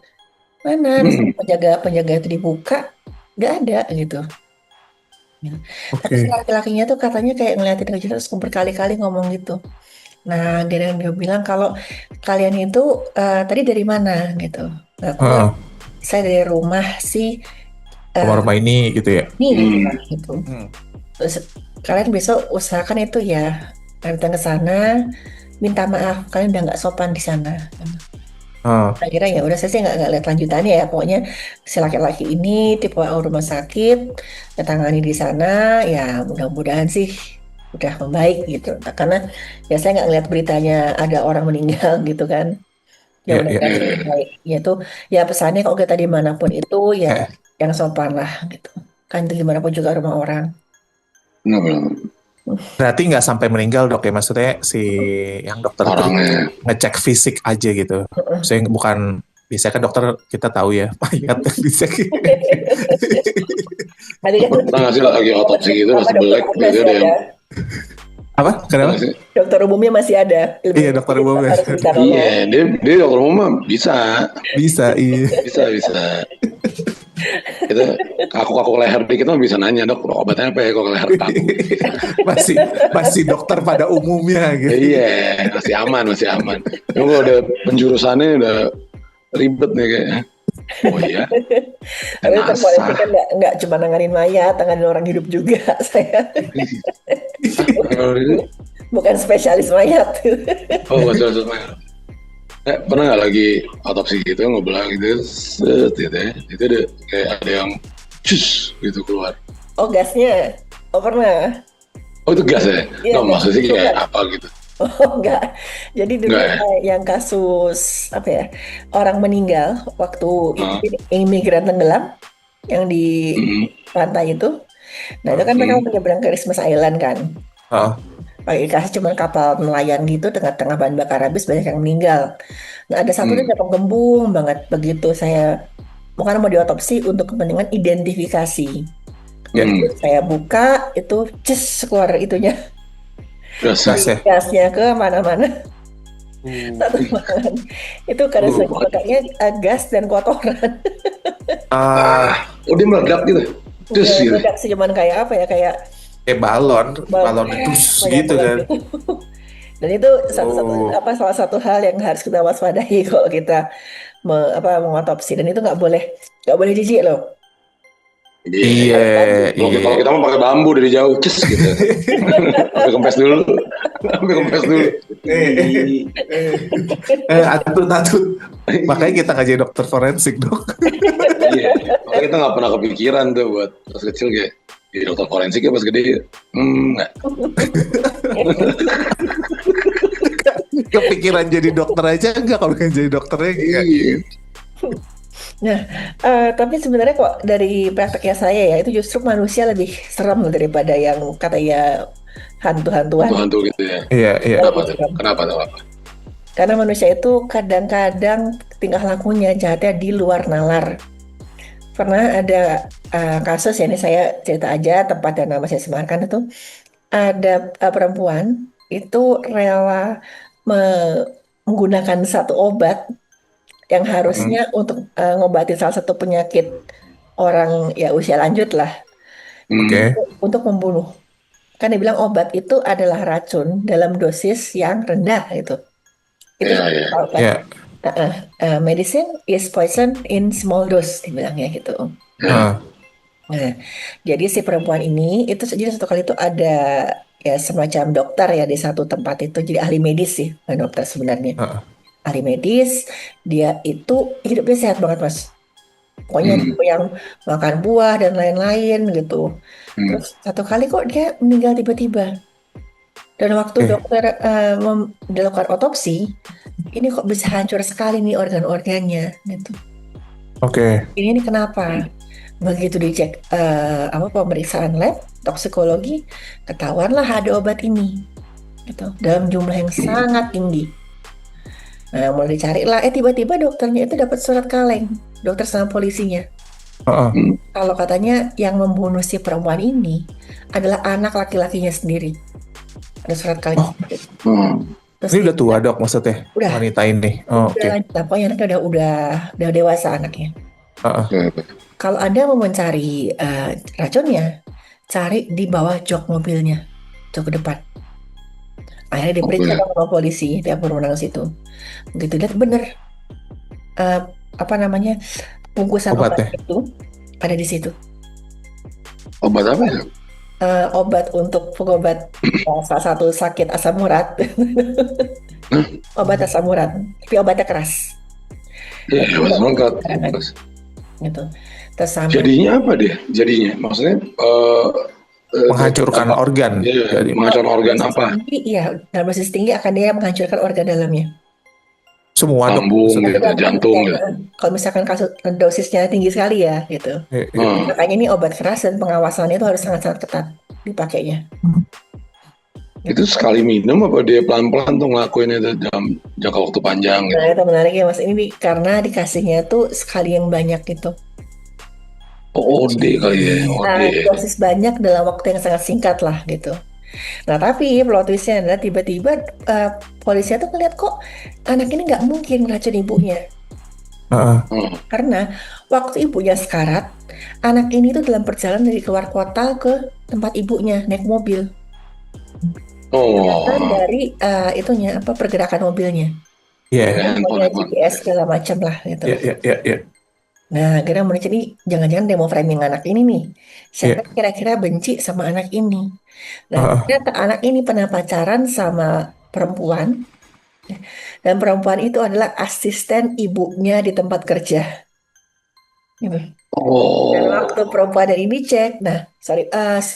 Mana? Penjaga itu dibuka, nggak ada gitu. Tapi si Oke. laki-lakinya tuh katanya kayak ngeliatin ke terus berkali-kali ngomong gitu. Nah, dia bilang kalau kalian itu tadi dari mana gitu. Nah, aku saya dari rumah si Rumah ini gitu ya. gitu. Terus kalian besok usahakan itu ya datang ke sana, minta maaf kalian udah nggak sopan di sana. Akhirnya ya udah saya sih nggak lihat lanjutannya ya, pokoknya si laki-laki ini tipe rumah sakit, ditangani di sana, ya mudah-mudahan sih udah membaik gitu. Karena ya saya nggak ngeliat beritanya ada orang meninggal gitu kan. Ya mudah-mudahan baik. Ya itu ya pesannya kalau kita dimanapun itu ya yang sopan lah gitu. Kan itu gimana pun juga rumah orang. Berarti nggak sampai meninggal dok ya, maksudnya si yang dokter itu ngecek fisik aja gitu. Saya bukan, biasanya kan dokter kita tahu ya mayat yang dicek. Pernah nggak sih lagi otopsi gitu masih belek gitu ada yang apa? Kenapa? Dokter umumnya masih ada. Iya, dokter umumnya. Iya, dia dokter umum mah bisa. Iya. Bisa. Itu kaku leher dikit mah bisa nanya, dok obatnya apa ya kok leher kaku. masih dokter pada umumnya gitu. Iya, masih aman. Cuma kalau udah penjurusannya udah ribet nih kayaknya. Oh iya. Tapi polisi kan nggak cuma nanganin mayat, nanganin orang hidup juga saya. Bukan spesialis mayat. Oh, bukan spesialis mayat. Pernah nggak lagi otopsi gitu ngobrol gitu, gitu ya, itu ada kayak ada yang cus gitu keluar. Oh gasnya, oh pernah. Oh itu gas ya? Iya, maksudnya kayak apa gitu? Oh enggak. Jadi dulu Enggak ya? yang kasus apa ya, orang meninggal waktu Ah, imigran tenggelam yang di mm, pantai itu. Nah itu Heeh. kan mereka mm, menyeberang ke Christmas Island kan. Heeh. Pakai kasih cuma kapal nelayan gitu, tengah-tengah bahan bakar habis banyak yang meninggal. Nah ada satu tuh mm. udah penggembung banget. Begitu saya bukan mau diotopsi untuk kepentingan identifikasi. Ya, Begitu Hmm, saya buka itu ces keluar itunya gas ya. gas ya. gasnya ke mana-mana. Satu Ih. ruangan. Itu karena saya Waduh. pakainya gas dan kotoran. Ah, Oh dia meledak gitu. Terus Nggak gitu. meledak sih, cuman kayak apa ya, kayak kayak balon, bal balon dus banyak gitu banget kan. gitu. Dan itu satu-satu Oh, apa salah satu hal yang harus kita waspadai kalau kita mengotopsi, dan itu nggak boleh jijik loh. Iya, iya, iya. iya. Kalau kita mau pakai bambu dari jauh, ces gitu. Sampai kempes dulu. Sampai kempes dulu. eh, Ih. eh, atut, atut. Makanya kita nggak jadi dokter forensik, dok. Iya. Makanya kita nggak pernah kepikiran tuh buat pas kecil kayak jadi dokter forensik ya pas gede. Nggak. Kepikiran jadi dokter aja enggak, kalau nggak jadi dokternya enggak Iya. gitu. Nah, tapi sebenarnya kok dari prakteknya saya ya, itu justru manusia lebih serem daripada yang katanya hantu-hantuan. Hantu-hantu gitu ya. Iya, iya. Kenapa Lebih tuh? serem. Kenapa tuh? Apa? Karena manusia itu kadang-kadang tingkah lakunya jahatnya di luar nalar. Pernah ada kasus ya, ini saya cerita aja tempat dan nama saya semarkan itu. Ada perempuan itu rela menggunakan satu obat yang Hmm, harusnya untuk ngobatin salah satu penyakit orang ya usia lanjut lah, Hmm. oke. untuk membunuh. Kan dia bilang obat itu adalah racun dalam dosis yang rendah itu. Itu Iya, kan iya. tahu kan? Ya. Medicine is poison in small dose, dibilangnya gitu. Iya. Ah, Nah, jadi si perempuan ini itu jadi satu kali itu ada ya semacam dokter ya di satu tempat itu, jadi ahli medis sih, bukan dokter sebenarnya. ah, Ahli medis, dia itu hidupnya sehat banget mas. Pokoknya Hmm. tipe yang makan buah dan lain-lain gitu. Hmm. Terus satu kali kok dia meninggal tiba-tiba. Dan waktu oke, dokter dilakukan otopsi, ini kok bisa hancur sekali nih organ-organnya gitu. oke. Ini kenapa? Begitu dicek apa pemeriksaan lab, toksikologi, ketahuanlah ada obat ini gitu dalam jumlah yang sangat tinggi. Nah, mulai dicari lah, tiba-tiba dokternya itu dapat surat kaleng, dokter sama polisinya. Ah, ah. Hmm. Kalau katanya yang membunuh si perempuan ini adalah anak laki-lakinya sendiri. Ada surat kaleng. Oh, Hmm. Terus ini dia udah tua dok maksudnya udah wanita ini. Oh, udah oke. lanjut lah, pokoknya anaknya udah dewasa anaknya. Ah, ah. Kalau Anda mau mencari racunnya, cari di bawah jok mobilnya, jok ke depan. Akhirnya diperiksa Oke. dong sama polisi, dia berwenang situ. Begitu lihat bener eh, apa namanya bungkusan obat Obatnya. itu ada di situ. Obat apa ya? Obat untuk pengobat salah satu sakit asam urat, Hah? obat asam urat, tapi obatnya keras. Iya, Dan obat tidak mengkat. sembarangan, gitu. Terus sampai Jadinya apa dia? Jadinya, maksudnya Menghancurkan apa? organ. Iya, Jadi, menghancurkan organ dosis apa? tinggi, iya, dalam dosis tinggi akan dia menghancurkan organ dalamnya. semua dok Lambung maksudnya. gitu, Tergantung jantung dosisnya. gitu. Kalau misalkan kasus dosisnya tinggi sekali ya, gitu. Iya, iya. Hmm. Makanya ini obat keras dan pengawasannya itu harus sangat-sangat ketat dipakainya. Gitu. Itu sekali minum apa dia pelan-pelan tuh ngelakuin itu dalam jangka waktu panjang gitu? Nah, itu menarik ya Mas. Ini karena dikasihnya tuh sekali yang banyak gitu. Oh, OD kali ya, OD. Dosis banyak dalam waktu yang sangat singkat lah gitu. Nah, tapi plot twistnya adalah tiba-tiba polisi tuh ngeliat kok anak ini nggak mungkin racun ibunya. Ah, ah. Hmm. Karena waktu ibunya sekarat, anak ini tuh dalam perjalanan dari keluar kota ke tempat ibunya naik mobil. Kelihatan Oh, dari itunya apa pergerakan mobilnya. Iya, handphone, Punya handphone. GPS segala macam lah gitu. iya, iya, iya, iya. Nah, akhirnya mulai jadi jangan-jangan demo framing anak ini nih. Siapa Iya. yang kira-kira benci sama anak ini? Nah, Ah, ah. ternyata anak ini pernah pacaran sama perempuan, dan perempuan itu adalah asisten ibunya di tempat kerja. gitu. Dan waktu Oh, perempuan ini cek, nah sorry,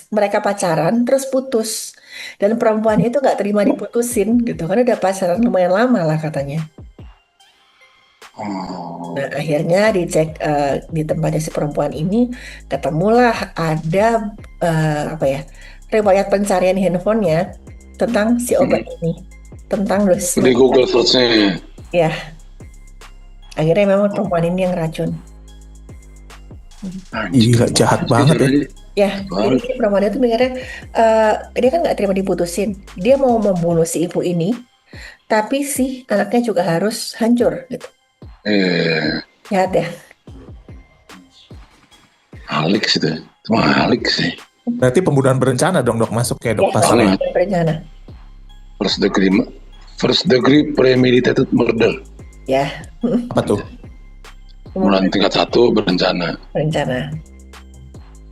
mereka pacaran terus putus, dan perempuan itu nggak terima diputusin gitu kan, udah pacaran lumayan lama lah katanya. Nah, oh, akhirnya dicek di tempatnya si perempuan ini, ketemulah ada apa ya, riwayat pencarian handphonenya tentang si obat hmm. ini, tentang dosis Di medical. Google search-nya. Ya, akhirnya memang perempuan ini yang racun. Anjing, Gila, jahat males banget ya. caranya. Ya, jadi Banget. si perempuan itu mikirnya, dia kan nggak terima diputusin. Dia mau membunuh si ibu ini, tapi si anaknya juga harus hancur gitu. Eh, Jahat ya. Alex itu. Itu mah Alex sih. Berarti pembunuhan berencana dong dok masuknya dok Ya, masih pasalnya. Banget. berencana. First degree, first degree premeditated murder. Ya, Apa tuh? Pembunuhan tingkat 1 berencana. berencana.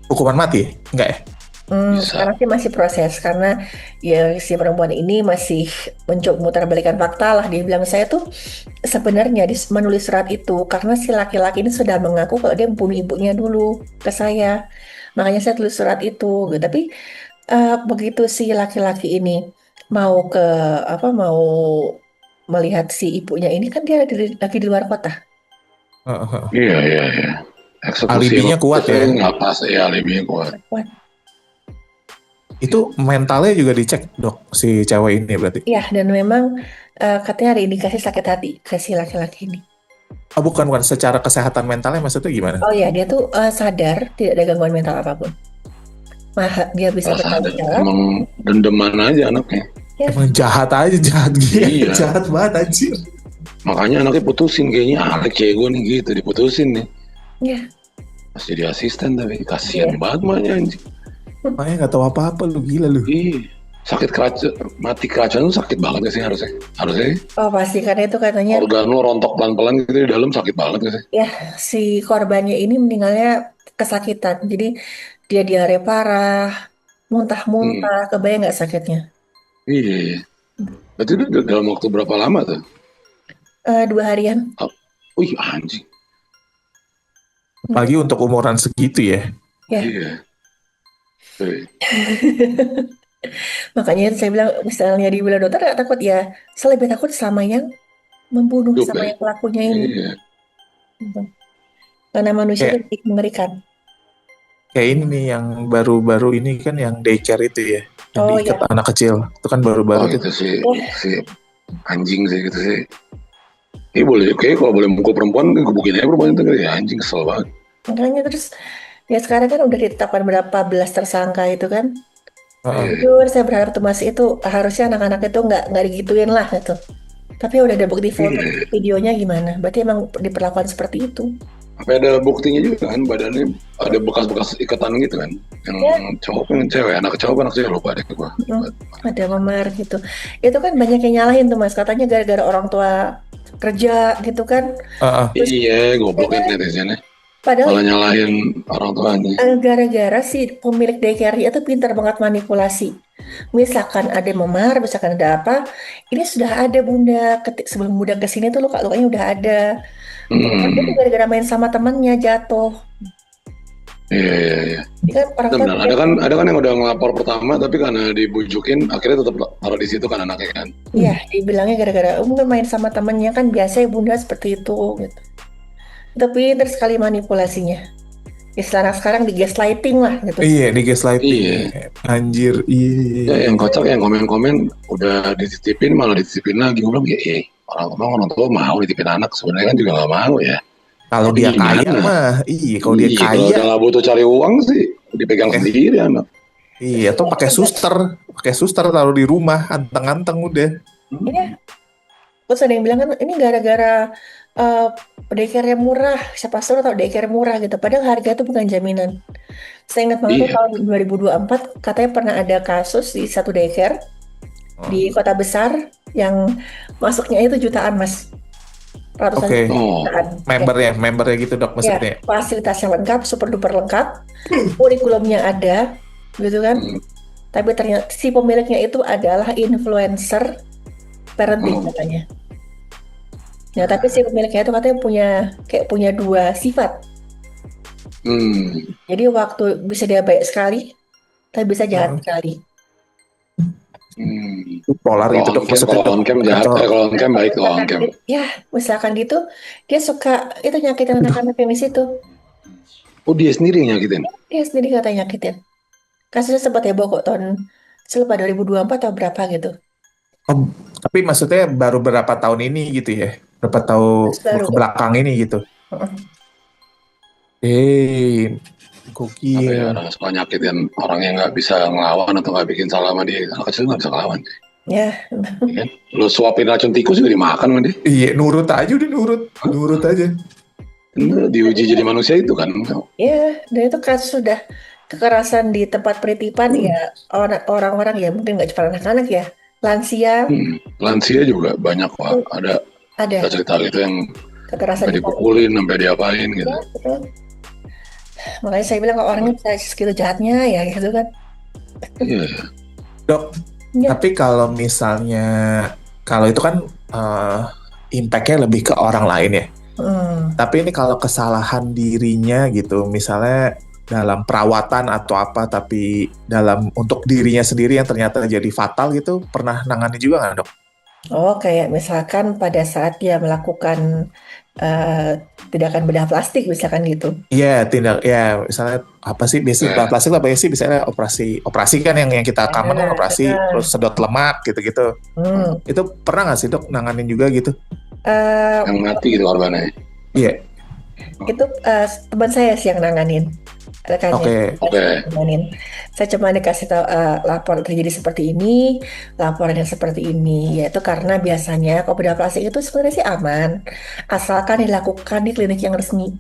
Hukuman mati? Enggak ya? Bisa. Sekarang sih masih proses karena ya si perempuan ini masih mencoba mutarbalikan fakta lah. Dia bilang saya tuh sebenarnya menulis surat itu karena si laki-laki ini sudah mengaku kalau dia membunuh ibunya dulu ke saya. Makanya saya tulis surat itu. Gitu. Tapi begitu si laki-laki ini mau ke apa mau melihat si ibunya ini kan dia lagi di luar kota. Heeh. Iya, iya, iya. Eksekusi Alibinya kuat ya. nggak pas ya, alibinya kuat. Wah, Itu mentalnya juga dicek dok si cewek ini berarti. iya, dan memang katanya ada indikasi sakit hati ke si laki-laki ini. Ah bukan secara kesehatan mentalnya maksudnya gimana? Oh ya, dia tuh sadar tidak ada gangguan mental apapun. Dia bisa Rasa ada. bertanggung jawab. Emang dendeman aja anaknya. Ya, Emang jahat aja, jahat gila. Iya. Jahat banget anjir. Makanya anaknya putusin kayaknya. Alex kayak gue nih gitu, diputusin nih. ya, Pas jadi asisten tapi kasihan Iya. banget makanya anjing. Makanya nggak tahu apa-apa lu, gila lu. Iya. Sakit keracunan, mati keracunan tuh sakit banget gak sih harusnya? Harusnya Oh pasti karena itu katanya organ lo rontok pelan-pelan gitu di dalam sakit banget gak sih? ya si korbannya ini meninggalnya kesakitan. Jadi dia diare parah, Hmm. muntah-muntah, kebayang nggak sakitnya? Iya, iya. Berarti itu dalam waktu berapa lama tuh? 2 harian. Wih anjing. Apalagi untuk umuran segitu ya. Ya, Iya. Eh, makanya saya bilang misalnya dibilang dokter nggak takut ya, saya lebih takut sama yang membunuh Hidup sama ya. yang pelakunya ini. Iya. Gitu. Karena manusia itu Kayak mengerikan. kayak ini nih yang baru-baru ini kan yang daycare itu ya. Yang Oh diikat ya, anak kecil. Itu kan baru-baru Oh tuh. itu sih, oh, si anjing sih gitu sih. Ini boleh, kayak kalau boleh mukul perempuan, gebukin aja perempuan itu ya anjing kesel banget. makanya terus ya sekarang kan udah ditetapkan berapa belas tersangka itu kan. Heeh. Iya. Jujur saya berharap tuh masih itu harusnya anak-anak itu nggak digituin lah gitu. Tapi udah ada bukti foto Iya. videonya gimana? Berarti emang diperlakukan seperti itu. Sampai ada buktinya juga kan, badannya ada bekas-bekas ikatan gitu kan. Yang Ya, cowok kan cewek, anak cowok anak cewek lupa deh gua. ada memar gitu. Itu kan banyak yang nyalahin tuh Mas. Katanya gara-gara orang tua kerja gitu kan. Heeh. Terus Iya, goblok ya, kan netizennya. padahal Malah nyalahin orang tuanya. gara-gara si pemilik daycare itu pintar banget manipulasi. Misalkan ada memar, misalkan ada apa, ini sudah ada bunda. Sebelum bunda kesini tuh luka-lukanya udah ada. Tapi itu Hmm. gara-gara main sama temennya jatuh. Iya, iya, iya. Jadi kan orang tua Benar, ada kan yang udah ngelapor pertama, tapi karena dibujukin, akhirnya tetap taruh di situ kan anaknya kan. iya dibilangnya gara-gara mungkin main sama temennya kan biasa ya bunda seperti itu gitu. Tapi pintar sekali manipulasinya. Istilah sekarang di gaslighting lah gitu. Iya, di gaslighting. Iya. Anjir, iya. Ya, yang kocak yang komen-komen udah dititipin malah dititipin lagi. Gue bilang ya, orang tua mau dititipin anak sebenarnya kan juga nggak mau ya. Kalau Tapi dia kaya gimana? mah, iya kalau dia Iya, kalau kaya, udah nggak butuh cari uang sih dipegang sendiri anak. iya atau pakai suster taruh di rumah, anteng-anteng udah. Iya. Terus ada yang bilang kan ini gara-gara daycare murah. Siapa suruh tahu daycare murah gitu. Padahal harga itu bukan jaminan. Saya ingat banget tuh Iya. tahun 2024 katanya pernah ada kasus di satu daycare di kota besar yang masuknya itu jutaan Mas. Ratusan Oke, Oh, jutaan. membernya gitu dok Ya, maksudnya. fasilitasnya lengkap, super duper lengkap, kurikulumnya ada, gitu kan. Hmm. Tapi ternyata si pemiliknya itu adalah influencer parenting katanya. Ya, tapi si pemiliknya itu katanya punya 2 sifat. Jadi waktu bisa dia baik sekali, tapi bisa jahat sekali. Polar gitu dok, maksudnya Kalau on cam jahat, kalau on cam baik, kalau on cam. Ya, misalkan gitu, dia suka itu nyakitin anak-anak yang di situ. Oh, dia sendiri yang nyakitin? Dia sendiri katanya nyakitin. Kasusnya sempat heboh kok tahun selupa 2024 atau berapa gitu. Tapi maksudnya baru berapa tahun ini gitu ya? Berapa tahun Baru ke belakang ini gitu? Apa ya, Gokil. orang suka nyakitin orang yang nggak bisa ngelawan atau nggak bikin salah sama dia. Anak kecil nggak bisa ngelawan. Ya, Ya kan? Lo suapin racun tikus juga dimakan sama dia. Iya, nurut aja udah nurut aja. Diuji jadi manusia itu kan. ya, dan itu kasus sudah kekerasan di tempat penitipan ya orang-orang ya mungkin nggak cuma anak-anak ya, lansia Lansia juga banyak kok. Ada ada cerita gitu yang kekerasan sampai di tempat. dipukulin, sampai diapain gitu. Ya, betul. Makanya saya bilang kalau orangnya bisa segitu jahatnya ya gitu kan. Iya. Dok, Ya. tapi kalau misalnya, kalau itu kan impact-nya lebih ke orang lain ya. Tapi ini kalau kesalahan dirinya gitu, misalnya dalam perawatan atau apa, tapi untuk dirinya sendiri yang ternyata jadi fatal gitu, pernah nangani juga nggak dok? Oh, kayak misalkan pada saat dia melakukan tindakan bedah plastik misalkan gitu. Iya, misalnya apa sih, biasanya plastik lah, biasanya sih misalnya operasi kan yang kita common kan operasi, terus sedot lemak gitu-gitu. Itu pernah nggak sih dok nanganin juga gitu? Yang mati gitu korbannya. Iya. Itu teman saya sih yang nanganin. Rekannya nanganin. Saya cuma dikasih tahu lapor terjadi seperti ini, laporannya seperti ini. Yaitu karena biasanya kalau bedah plastik itu sebenarnya sih aman, asalkan dilakukan di klinik yang resmi.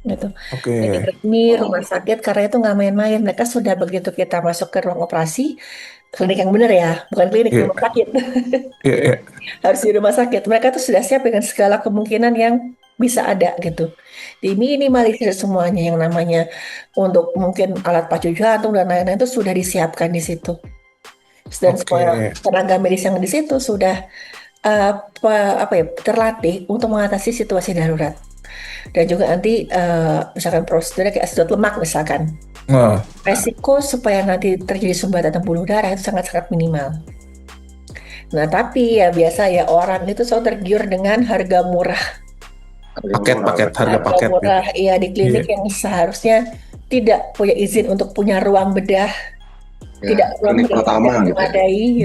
Gitu. Klinik resmi, rumah sakit, karena itu nggak main-main. Mereka sudah begitu kita masuk ke ruang operasi, klinik yang benar ya, bukan klinik rumah sakit. Harus di rumah sakit. Mereka tuh sudah siap dengan segala kemungkinan yang bisa ada gitu. Diminimalisir semuanya yang namanya untuk mungkin alat pacu jantung dan lain-lain itu sudah disiapkan di situ. Dan semua tenaga medis yang di situ sudah terlatih untuk mengatasi situasi darurat. Dan juga nanti misalkan prosedurnya kayak sedot lemak misalkan. Resiko supaya nanti terjadi sumbatan pembuluh darah itu sangat-sangat minimal. Nah, tapi ya biasa ya orang itu selalu tergiur dengan harga murah. Harga paket murah, iya di klinik yang seharusnya tidak punya izin untuk punya ruang bedah, tidak ruang bedah pertama gitu.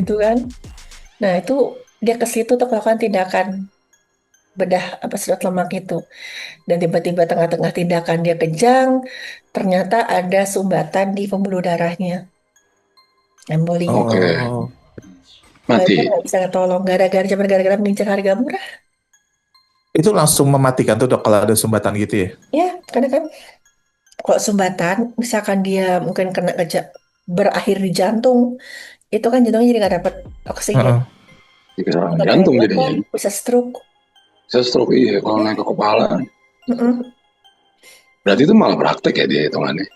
Gitu kan. Nah, itu dia ke situ untuk melakukan tindakan bedah sedot lemak itu. Dan tiba-tiba tengah-tengah tindakan dia kejang, ternyata ada sumbatan di pembuluh darahnya. Emboli. Mati. Nggak bisa tolong gara-gara mengincar harga murah. Itu langsung mematikan tuh dok kalau ada sumbatan gitu ya? Ya, karena kan kalau sumbatan, misalkan dia mungkin kena berakhir di jantung, itu kan jantungnya jadi nggak dapat oksigen. Bisa jantung jadinya. Bisa stroke. Bisa stroke iya, kalau naik ke kepala. Berarti itu malah praktek ya dia hitungannya?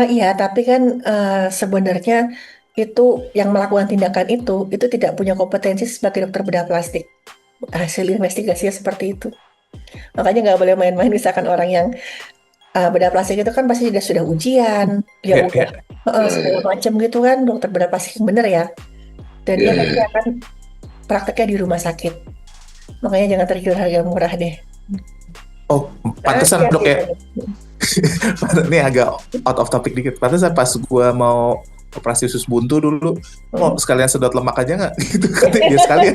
Iya, tapi kan sebenarnya itu yang melakukan tindakan itu tidak punya kompetensi sebagai dokter bedah plastik. Hasil investigasinya seperti itu. Makanya nggak boleh main-main misalkan orang yang bedah plastik itu kan pasti sudah ujian, dia udah segala macam gitu kan, dokter bedah plastik yang bener ya. Dan dia pasti akan prakteknya di rumah sakit. Makanya jangan tergiur harga murah deh. Oh, pantesan dok ya. Ini agak out of topic dikit. Pantesan pas gue mau operasi usus buntu dulu, mau sekalian sedot lemak aja nggak? Gitu katanya dia sekalian.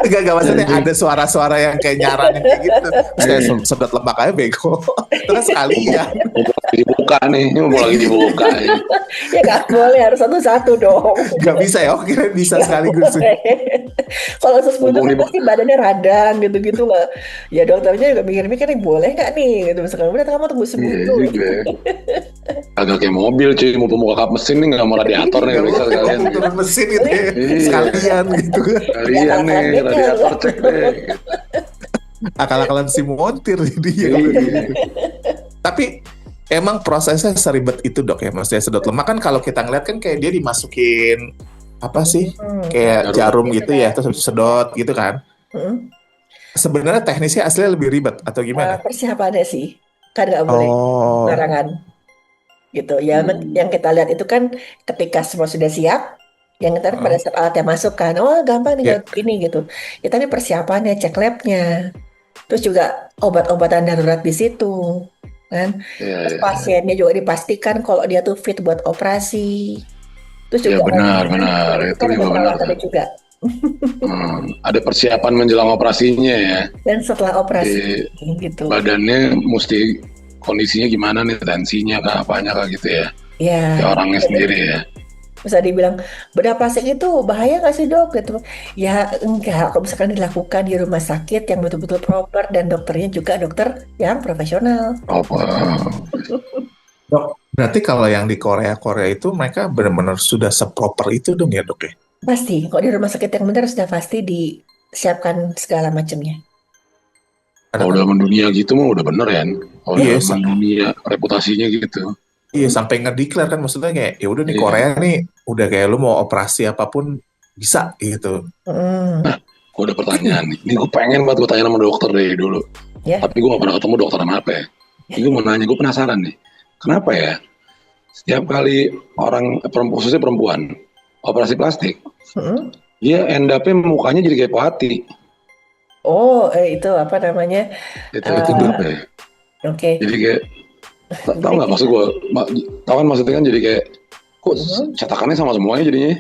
Gak maksudnya ada suara-suara yang kayak nyaran kayak gitu. Terus kayak sedot lemak aja bego. Terus sekalian. Dibuka nih, ini mau lagi dibuka. Ya nggak boleh, harus satu-satu dong. Gak bisa ya, kira bisa sekaligus. Kalau usus buntu kan pasti badannya radang gitu-gitu lah. Ya dokternya juga mikir-mikir nih boleh nggak nih? Gitu misalkan udah kamu tunggu sebuntu. Agak kayak mobil cuy, mau buka kap mesin nih nggak mau radiator nih bisa sekalian. Turun mesin gitu ya, sekalian gitu kan. Sekalian nih radiator cek deh. Akal-akalan si montir jadi ya. Tapi emang prosesnya seribet itu dok ya, maksudnya sedot lemak kan kalau kita ngeliat kan kayak dia dimasukin apa sih kayak jarum gitu ya, terus sedot gitu kan. Sebenarnya teknisnya aslinya lebih ribet atau gimana? Persiapannya sih kan nggak boleh Oh, barangan gitu ya. Yang kita lihat itu kan ketika semua sudah siap, yang kita pada oh, saat alatnya masuk kan, oh gampang tinggal ya, begini gitu. Ya tapi persiapannya, cek labnya, terus juga obat-obatan darurat di situ kan. Iya, Terus iya. pasiennya juga dipastikan kalau dia tuh fit buat operasi. Terus Ya juga benar, kan, benar. Itu kan ada juga benar tuh. perawatannya juga. Ada persiapan menjelang operasinya ya. Dan setelah operasi Di gitu. badannya mesti kondisinya gimana nih, tensinya kah, apanya kah gitu ya. Ya, Ya orangnya sendiri ya. bisa dibilang bedah plastik itu bahaya nggak sih dok gitu? Ya enggak, kalau misalkan dilakukan di rumah sakit yang betul-betul proper dan dokternya juga dokter yang profesional. Apa? dok. Berarti kalau yang di Korea itu mereka benar-benar sudah seproper itu dong ya dok ya? Pasti, kok di rumah sakit yang benar sudah pasti disiapkan segala macamnya. Karena Kalau kan, udah mendunia gitu mah udah bener ya. Kalau udah iya, mendunia reputasinya gitu. iya sampai ngedeklar kan maksudnya kayak ya udah nih Iya. Korea nih udah kayak lu mau operasi apapun bisa gitu. Hmm, Gue ada pertanyaan nih. Ini gue pengen banget gue tanya sama dokter dari dulu. ya. Tapi gue gak pernah ketemu dokter apa ya. Ini gue mau nanya, gue penasaran nih. Kenapa ya setiap kali orang, khususnya perempuan, operasi plastik, Hmm. dia end up-nya mukanya jadi kayak pohati. Oh, itu apa namanya? Itu Eh, kenapa ya? oke. Jadi kayak, tau gak maksud gue? Tau kan maksudnya kan jadi kayak, kok Hmm. cetakannya sama semuanya jadinya?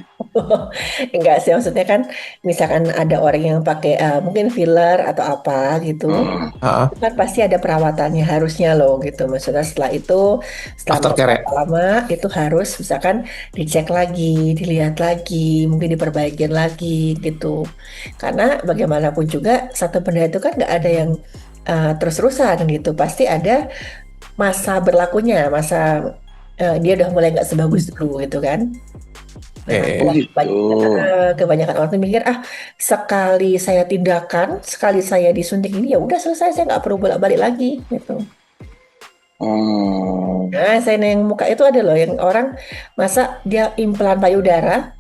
Enggak sih, maksudnya kan misalkan ada orang yang pakai mungkin filler atau apa gitu, Heeh. Ah, itu kan pasti ada perawatannya harusnya loh gitu. Maksudnya setelah itu, setelah aftercare ya? beberapa lama itu harus misalkan dicek lagi, dilihat lagi, mungkin diperbaikin lagi gitu. Karena bagaimanapun juga satu benda itu kan nggak ada yang terus-terusan gitu. Pasti ada masa berlakunya, masa dia udah mulai nggak sebagus dulu gitu kan. Nah, Oh gitu. kebanyakan orang tuh mikir, sekali saya tindakan, sekali saya disuntik ini ya udah selesai, saya nggak perlu bolak-balik lagi gitu. Oh, Nah, saya yang muka itu ada loh yang orang masa dia implan payudara,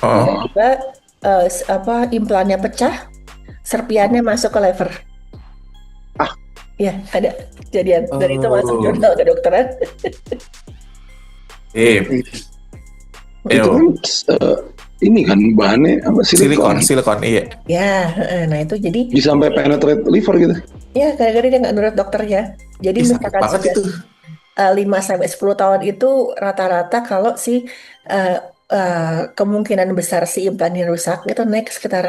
Oh, tiba-tiba apa implannya pecah, serpiannya masuk ke lever. ah, Ya, ada kejadian dan itu masuk oh, jurnal kedokteran. eh, itu kan ini kan bahannya apa, silikon, silikon. silikon, iya. Ya, nah itu jadi Bisa sampai penetrate liver gitu. ya kadang-kadang dia nggak nurut dokternya. Jadi Ih, sakit misalkan banget sudah itu. 5 sampai 10 tahun itu rata-rata kalau si eh, kemungkinan besar si implannya rusak itu naik sekitar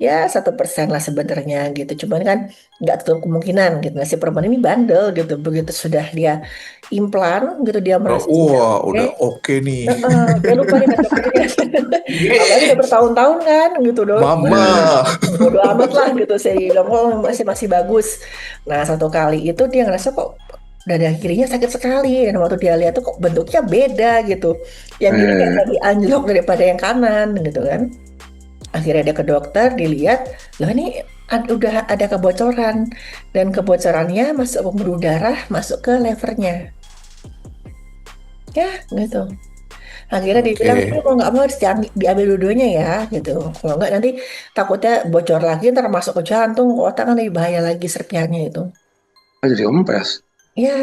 ya 1% lah sebenarnya gitu. Cuman kan nggak tutup kemungkinan gitu. Nah, si perempuan ini bandel gitu. Begitu sudah dia implan gitu dia merasa sudah Wah, oke. udah oke nih. Dia lupa dengan dokternya. Apalagi udah Yeay, bertahun-tahun kan gitu dong. mama. Bodo amat lah gitu saya bilang oh masih masih bagus. Nah satu kali itu dia ngerasa kok dada kirinya sakit sekali dan waktu dia lihat tuh kok bentuknya beda gitu. Yang kiri kayak Eh, lebih anjlok daripada yang kanan gitu kan. Akhirnya dia ke dokter dilihat, loh ini udah ada kebocoran dan kebocorannya masuk ke pembuluh darah masuk ke levernya. Ya gitu. Akhirnya dia bilang, Oke. ini mau nggak mau harus diambil dua-duanya ya, gitu. Kalau nggak nanti takutnya bocor lagi, ntar masuk ke jantung, ke otak kan lebih bahaya lagi serpiannya itu. jadi kempes. Ya,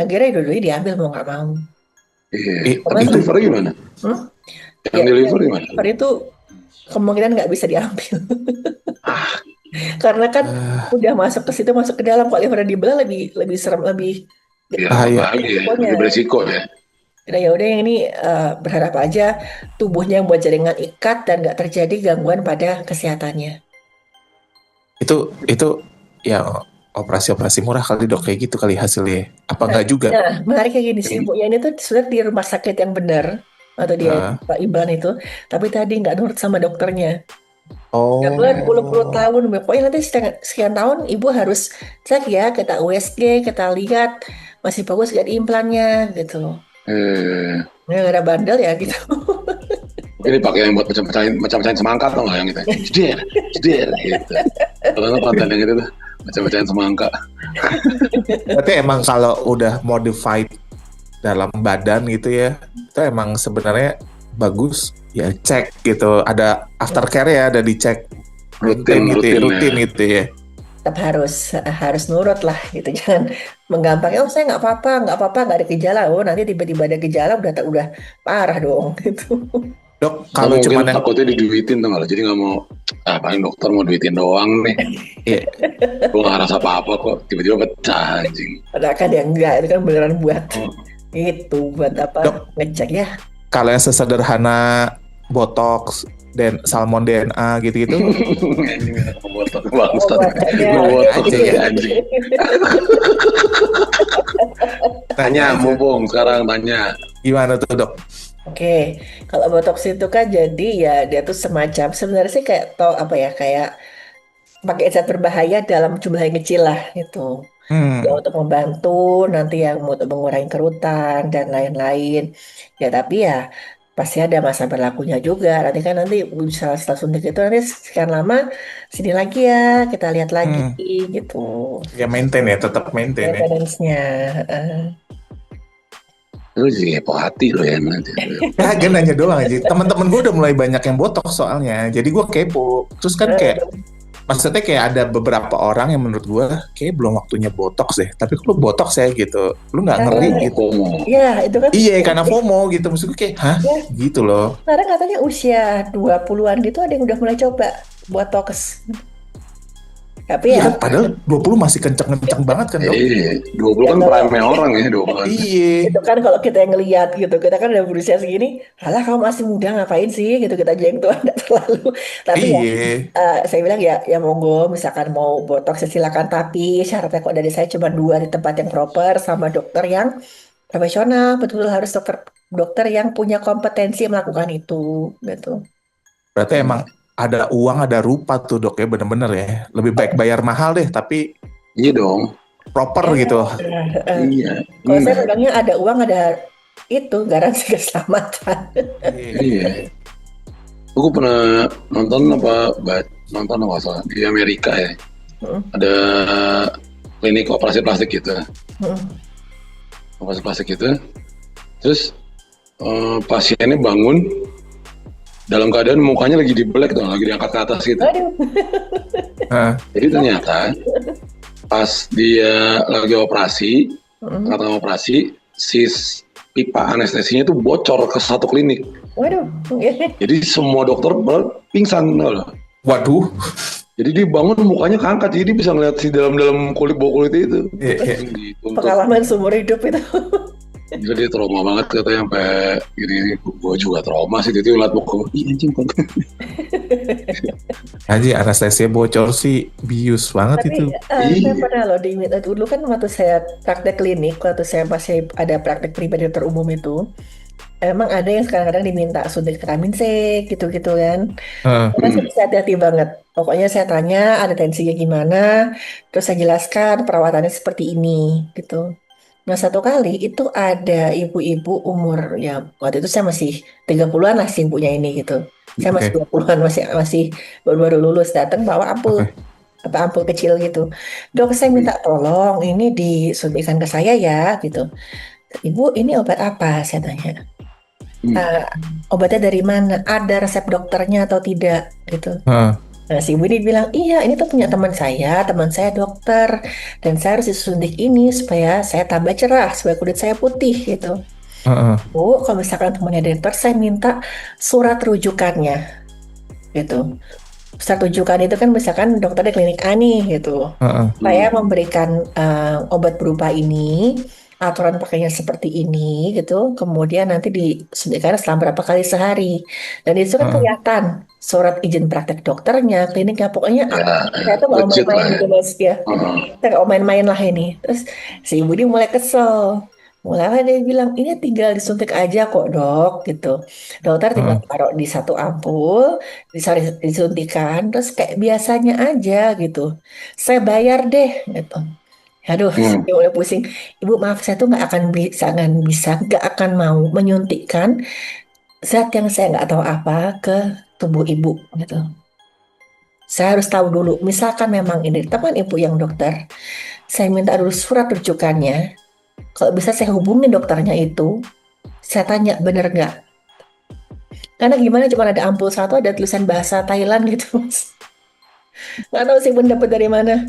akhirnya dua-duanya diambil mau nggak mau. Iya. Tapi Cuman, liver gimana? hmm, Yang ya di liver gimana? per itu kemungkinan nggak bisa diambil. Ah, Karena kan Eh, udah masuk ke situ, masuk ke dalam, kok livernya dibelah lebih lebih serem, lebih ya bahaya. lagi ya. pokoknya. Lebih beresiko ya. Nah, ya udah yang ini berharap aja tubuhnya yang buat jaringan ikat dan nggak terjadi gangguan pada kesehatannya. Itu ya operasi-operasi murah kali dok kayak gitu kali hasilnya. Apa enggak juga? Nah, menariknya gini sih, Yang- ibunya ini tuh sudah di rumah sakit yang benar atau dia Eh, Pak Imran itu, tapi tadi nggak nurut sama dokternya. Ya berpuluh-puluh oh, tahun, pokoknya nanti sekian, sekian tahun ibu harus cek ya, kita USG, kita lihat masih bagus gak di implannya gitu. eh, Nggak ada bandel ya gitu. Mungkin dipakai yang buat macam-macamin semangka atau nggak yang gitu. Jeder, jeder gitu. Kalau nggak konten yang gitu tuh, macam-macamin semangka. berarti emang kalau udah modified dalam badan gitu ya, itu emang sebenarnya bagus ya cek gitu. Ada aftercare ya, ada dicek Rutin, gitu ya, rutin ya. rutin gitu ya. tetap harus nurut lah gitu. Jangan menggampangnya, oh saya nggak apa-apa, nggak ada gejala. Oh nanti tiba-tiba ada gejala udah parah dong gitu. Dok, Kalau kalau mungkin cuman yang takutnya diduitin tuh nggak, jadi nggak mau, paling dokter mau duitin doang nih, iya, gue nggak ngerasa apa-apa kok, tiba-tiba pecah anjing. Padahal kan ya enggak, itu kan beneran buat Oh. itu, buat apa, Dok. ngecek ya. kalau yang sesederhana botox dan salmon DNA gitu-gitu, Anjing nggak botok bangsat, Obatnya. gue botok Anjing. anjing. Tanya, mumpung sekarang tanya. gimana tuh dok? Oke, kalau botox itu kan jadi ya dia tuh semacam sebenarnya sih kayak apa ya, kayak pakai zat berbahaya dalam jumlah yang kecil lah gitu. Ya Hmm, untuk membantu nanti yang untuk mengurangi kerutan dan lain-lain. Ya tapi ya pasti ada masa berlakunya juga. Nanti bisa setelah suntik itu nanti sekian lama sini lagi ya kita lihat lagi hmm. gitu. Ya maintain ya, tetap maintain ya. Maintenance-nya. Heeh. Lu jadi kepo hati lo ya nanti. Ya, gue nanya doang aja. Teman-teman gue udah mulai banyak yang botox soalnya. Jadi gue kepo. Terus kan kayak, maksudnya kayak ada beberapa orang yang menurut gue kayak belum waktunya botox deh. Tapi kalau botox ya gitu, lu nggak ngeri gitu. FOMO. Ya itu kan. Iya, karena FOMO gitu. Maksud gue kayak, hah? Ya. Gitu loh. Sekarang katanya usia 20-an gitu ada yang udah mulai coba botox. Tapi Iya ya kan, padahal 20 masih kenceng-kenceng banget kan dok. Iya, 20 kan prime orang ya, 20. Iya. itu kan kalau kita yang ngelihat gitu, kita kan udah berusia segini, halah kamu masih muda ngapain sih gitu, kita aja yang tua nggak terlalu. Tapi ya Iya. saya bilang ya monggo, misalkan mau botox ya silakan, tapi syaratnya kok dari saya cuma 2 di tempat yang proper sama dokter yang profesional, betul harus dokter yang punya kompetensi melakukan itu gitu. Berarti emang ada uang, ada rupa tuh dok ya, bener-bener ya. Lebih baik bayar mahal deh, tapi Iya dong. proper gitu. Iya. Kalau saya Benar. bilangnya ada uang, ada itu garansi keselamatan. Iya. Aku pernah nonton nggak salah di Amerika ya. Ada klinik operasi plastik gitu. Operasi plastik gitu. Terus pasiennya bangun dalam keadaan mukanya lagi di black tuh, lagi diangkat ke atas gitu. Aduh. Hah. Jadi ternyata pas dia lagi operasi, tengah operasi, si pipa anestesinya itu bocor ke satu klinik. Waduh. Jadi semua dokter pingsan, tau lo. Waduh. Jadi dia bangun mukanya keangkat, jadi dia bisa ngeliat si dalam kulit bawah kulit itu. Iya. Dituntut. Pengalaman seumur hidup itu. Jadi dia trauma banget katanya, sampai gini. Gue juga trauma sih, itu ngeliat muka gue, ih anjing kok. Anjir, anestesia bocor sih bius banget Tapi itu. saya Iya. pernah loh diminta dulu kan waktu saya praktek klinik, waktu saya masih ada praktek pribadi dokter umum itu, emang ada yang kadang-kadang diminta suntik vitamin C gitu-gitu kan. Karena saya hati-hati banget. Pokoknya saya tanya ada tensinya gimana, terus saya jelaskan perawatannya seperti ini gitu. Nah satu kali itu ada ibu-ibu umur ya waktu itu saya masih 30-an lah si ibunya ini gitu. Saya masih Oke. 20-an, masih baru-baru lulus, datang bawa ampul Oke. ampul kecil gitu. Dok saya minta tolong ini disuntikan ke saya ya gitu. Ibu ini obat apa? Saya tanya. Obatnya dari mana? Ada resep dokternya atau tidak gitu. Nah, si ibu ini bilang, iya ini tuh punya teman saya dokter, dan saya harus disuntik ini supaya saya tambah cerah, supaya kulit saya putih gitu. Bu, kalau misalkan temannya dokter, saya minta surat rujukannya gitu. Surat rujukan itu kan misalkan dokter di klinik A nih gitu. Saya memberikan obat berupa ini, aturan pakainya seperti ini gitu, kemudian nanti disuntikan setelah berapa kali sehari, dan itu kan kelihatan surat izin praktek dokternya, kliniknya, pokoknya saya tuh nggak mau main-main gitu mas ya, saya nggak mau main-main lah ini. Terus si ibu dia mulai kesel, mulai dia bilang ini tinggal disuntik aja kok dok gitu, dokter tinggal taruh di satu ampul, disuntikan, terus kayak biasanya aja gitu, saya bayar deh gitu. Aduh, saya mulai pusing. Ibu maaf, saya tuh nggak akan mau menyuntikkan zat yang saya nggak tahu apa ke tubuh ibu gitu. Saya harus tahu dulu. Misalkan memang ini teman ibu yang dokter, saya minta dulu surat rujukannya. Kalau bisa saya hubungi dokternya itu, saya tanya bener nggak? Karena gimana cuma ada ampul satu, ada tulisan bahasa Thailand gitu, Mas. Nggak tahu sih pun dapat dari mana.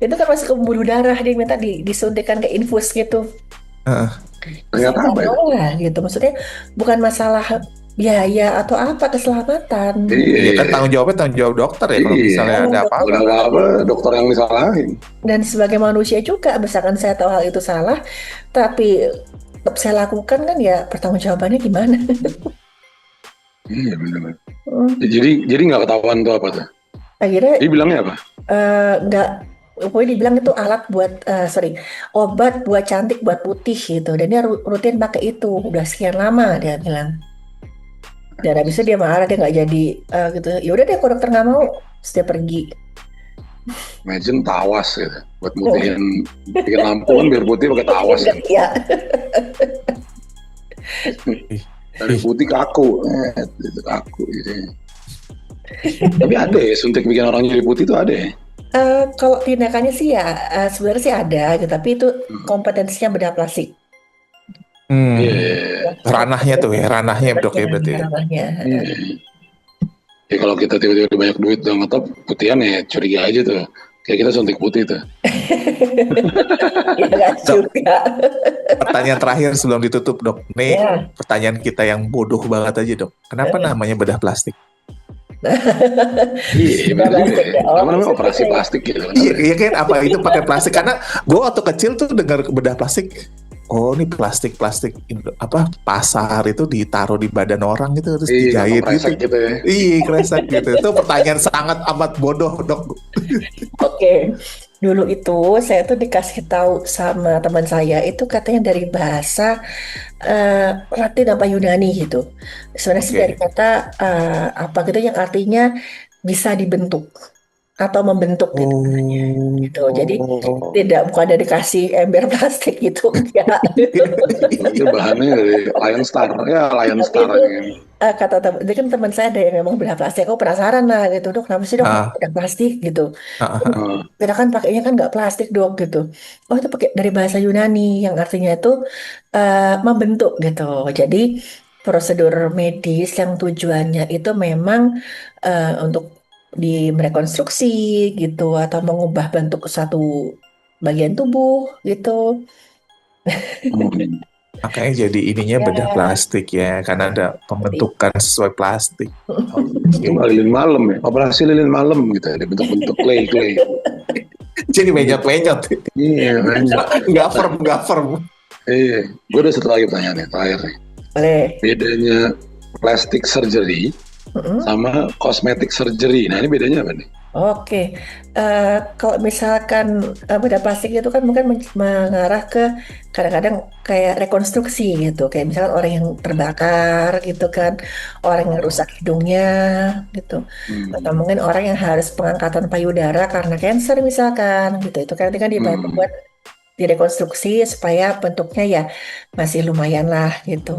Itu kan masih pembuluh darah, dia minta disuntikan ke infus gitu. Heeh. Ternyata apa ya? Lah, gitu. Maksudnya bukan masalah biaya atau apa, keselamatan. Iya kan Iya. tanggung jawab dokter ya kalau Iya. misalnya ada apa-apa. Udah apa dokter yang disalahin. Dan sebagai manusia juga, misalkan saya tahu hal itu salah, tapi tetap saya lakukan kan ya pertanggungjawabannya gimana? Iya benar. Hmm, Jadi nggak ketahuan tuh apa tuh? Akhirnya Dia bilangnya apa? nggak, pokoknya dibilang itu alat buat, obat buat cantik, buat putih gitu. Dan dia rutin pakai itu, udah sekian lama dia bilang. Dan habis itu dia marah, dia nggak jadi gitu. Ya udah deh, kalau dokter nggak mau, terus dia pergi. Imagine tawas gitu. Buat mutihin bikin lampu kan biar putih pakai tawas kan. Iya. Dari putih kaku, itu kaku gitu. Tapi ada ya suntik bikin orang jadi putih itu ada ya. Kalau tindakannya sih ya sebenarnya sih ada gitu, tapi itu kompetensinya bedah plastik. Iya. Ranahnya tuh ya, ranahnya dok ya berarti. Ranahnya. Iya. Ya kalau kita tiba-tiba banyak duit udah ngetop putihan ya curiga aja tuh. Kayak kita suntik putih tuh. Ya nggak juga. Pertanyaan terakhir sebelum ditutup dok. Nih Ya. pertanyaan kita yang bodoh banget aja dok. Kenapa namanya bedah plastik? Iya benar juga ya. Oh, Apa namanya maksudnya operasi kayak- plastik gitu kan. Iya kan apa itu pakai plastik? Karena gue waktu kecil tuh dengar bedah plastik. Oh ini plastik apa pasar itu ditaruh di badan orang gitu terus Iya dijahit kresek gitu. gitu ya. Iya kresek gitu. Itu pertanyaan sangat amat bodoh dok. Oke. Dulu itu saya tuh dikasih tahu sama teman saya itu katanya dari bahasa Latin apa Yunani gitu. Sebenarnya sih Oke. dari kata apa gitu yang artinya bisa dibentuk atau membentuk gitu. Gitu. Jadi bukan dari dikasih ember plastik gitu, enggak. Itu bahannya dari Lion Star. Ya Lion Tapi Star itu gitu. kata dia kan teman saya ada yang memang bedah plastik. Aku penasaran lah gitu, dok. Kenapa sih dok Ah, bedah plastik gitu? ah, Oh, Nah, kita kan pakainya kan nggak plastik dok gitu. Oh itu pakai dari bahasa Yunani yang artinya itu membentuk gitu. Jadi prosedur medis yang tujuannya itu memang untuk merekonstruksi gitu atau mengubah bentuk suatu bagian tubuh gitu. makanya jadi ininya Ya, bedah plastik ya karena ada pembentukan sesuai plastik. itu nggak lilin malam ya. Operasi lilin malam gitu. Ada bentuk-bentuk clay. Jadi menyot-menyot. Iya banyak. Nggak firm. Iya. Gue ada satu lagi pertanyaan nih terakhir nih. boleh. Bedanya plastic surgery Mm-mm. sama cosmetic surgery. Nah ini bedanya apa nih? Oke, kalau misalkan bedah plastik itu kan mungkin mengarah ke kadang-kadang kayak rekonstruksi gitu, kayak misalkan orang yang terbakar gitu kan, orang yang rusak hidungnya gitu, atau mungkin orang yang harus pengangkatan payudara karena kanker misalkan gitu, itu kan nanti kan dibantu buat direkonstruksi supaya bentuknya ya masih lumayan lah gitu.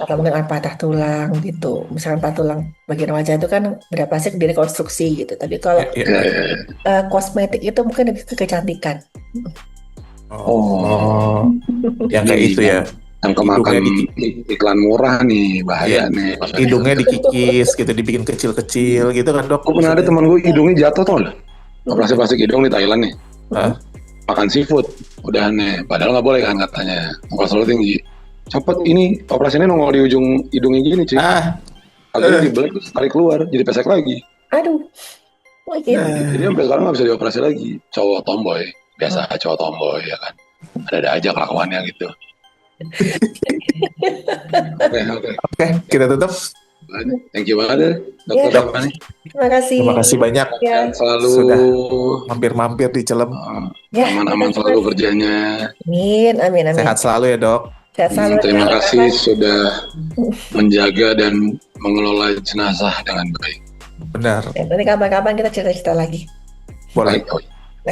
Atau mungkin orang patah tulang gitu. Misalkan patah tulang bagian wajah itu kan bedah plastik direkonstruksi gitu. Tapi kalau kosmetik itu mungkin lebih ke kecantikan. Oh, yang kayak itu ya. Yang kemakan Hidungnya iklan murah nih, bahaya Iya. nih. Hidungnya dikikis gitu, dibikin kecil-kecil gitu kan dok. Aku pernah ada teman gue hidungnya jatuh tau nggak? Operasi plastik hidung di Thailand nih. Hah? Makan seafood, udah aneh. Padahal nggak boleh kan katanya. Kolesterol tinggi. Cepet ini operasinya nongol di ujung hidungnya gini cuy. Akhirnya dibelek terus tarik keluar, jadi pesek lagi. Aduh, mungkin. Jadi sampai sekarang nggak bisa dioperasi lagi. Cowok tomboy, biasa cowok tomboy ya kan. Ada aja kelakuannya gitu. Oke, kita tutup. Thank you banget ya, Dokter Fani. Terima kasih. Terima kasih banyak. Ya. Selalu Sudah mampir-mampir di Celem. Ya, aman-aman selalu kerjanya. Amin, amin, amin. Sehat selalu ya dok. Sehat selalu. Terima kasih sudah menjaga dan mengelola jenazah dengan baik. Benar. Nanti kapan-kapan kita cerita-cerita lagi. Boleh. Baik.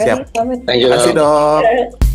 Siap. Selamat. Thank you. Terima kasih dok.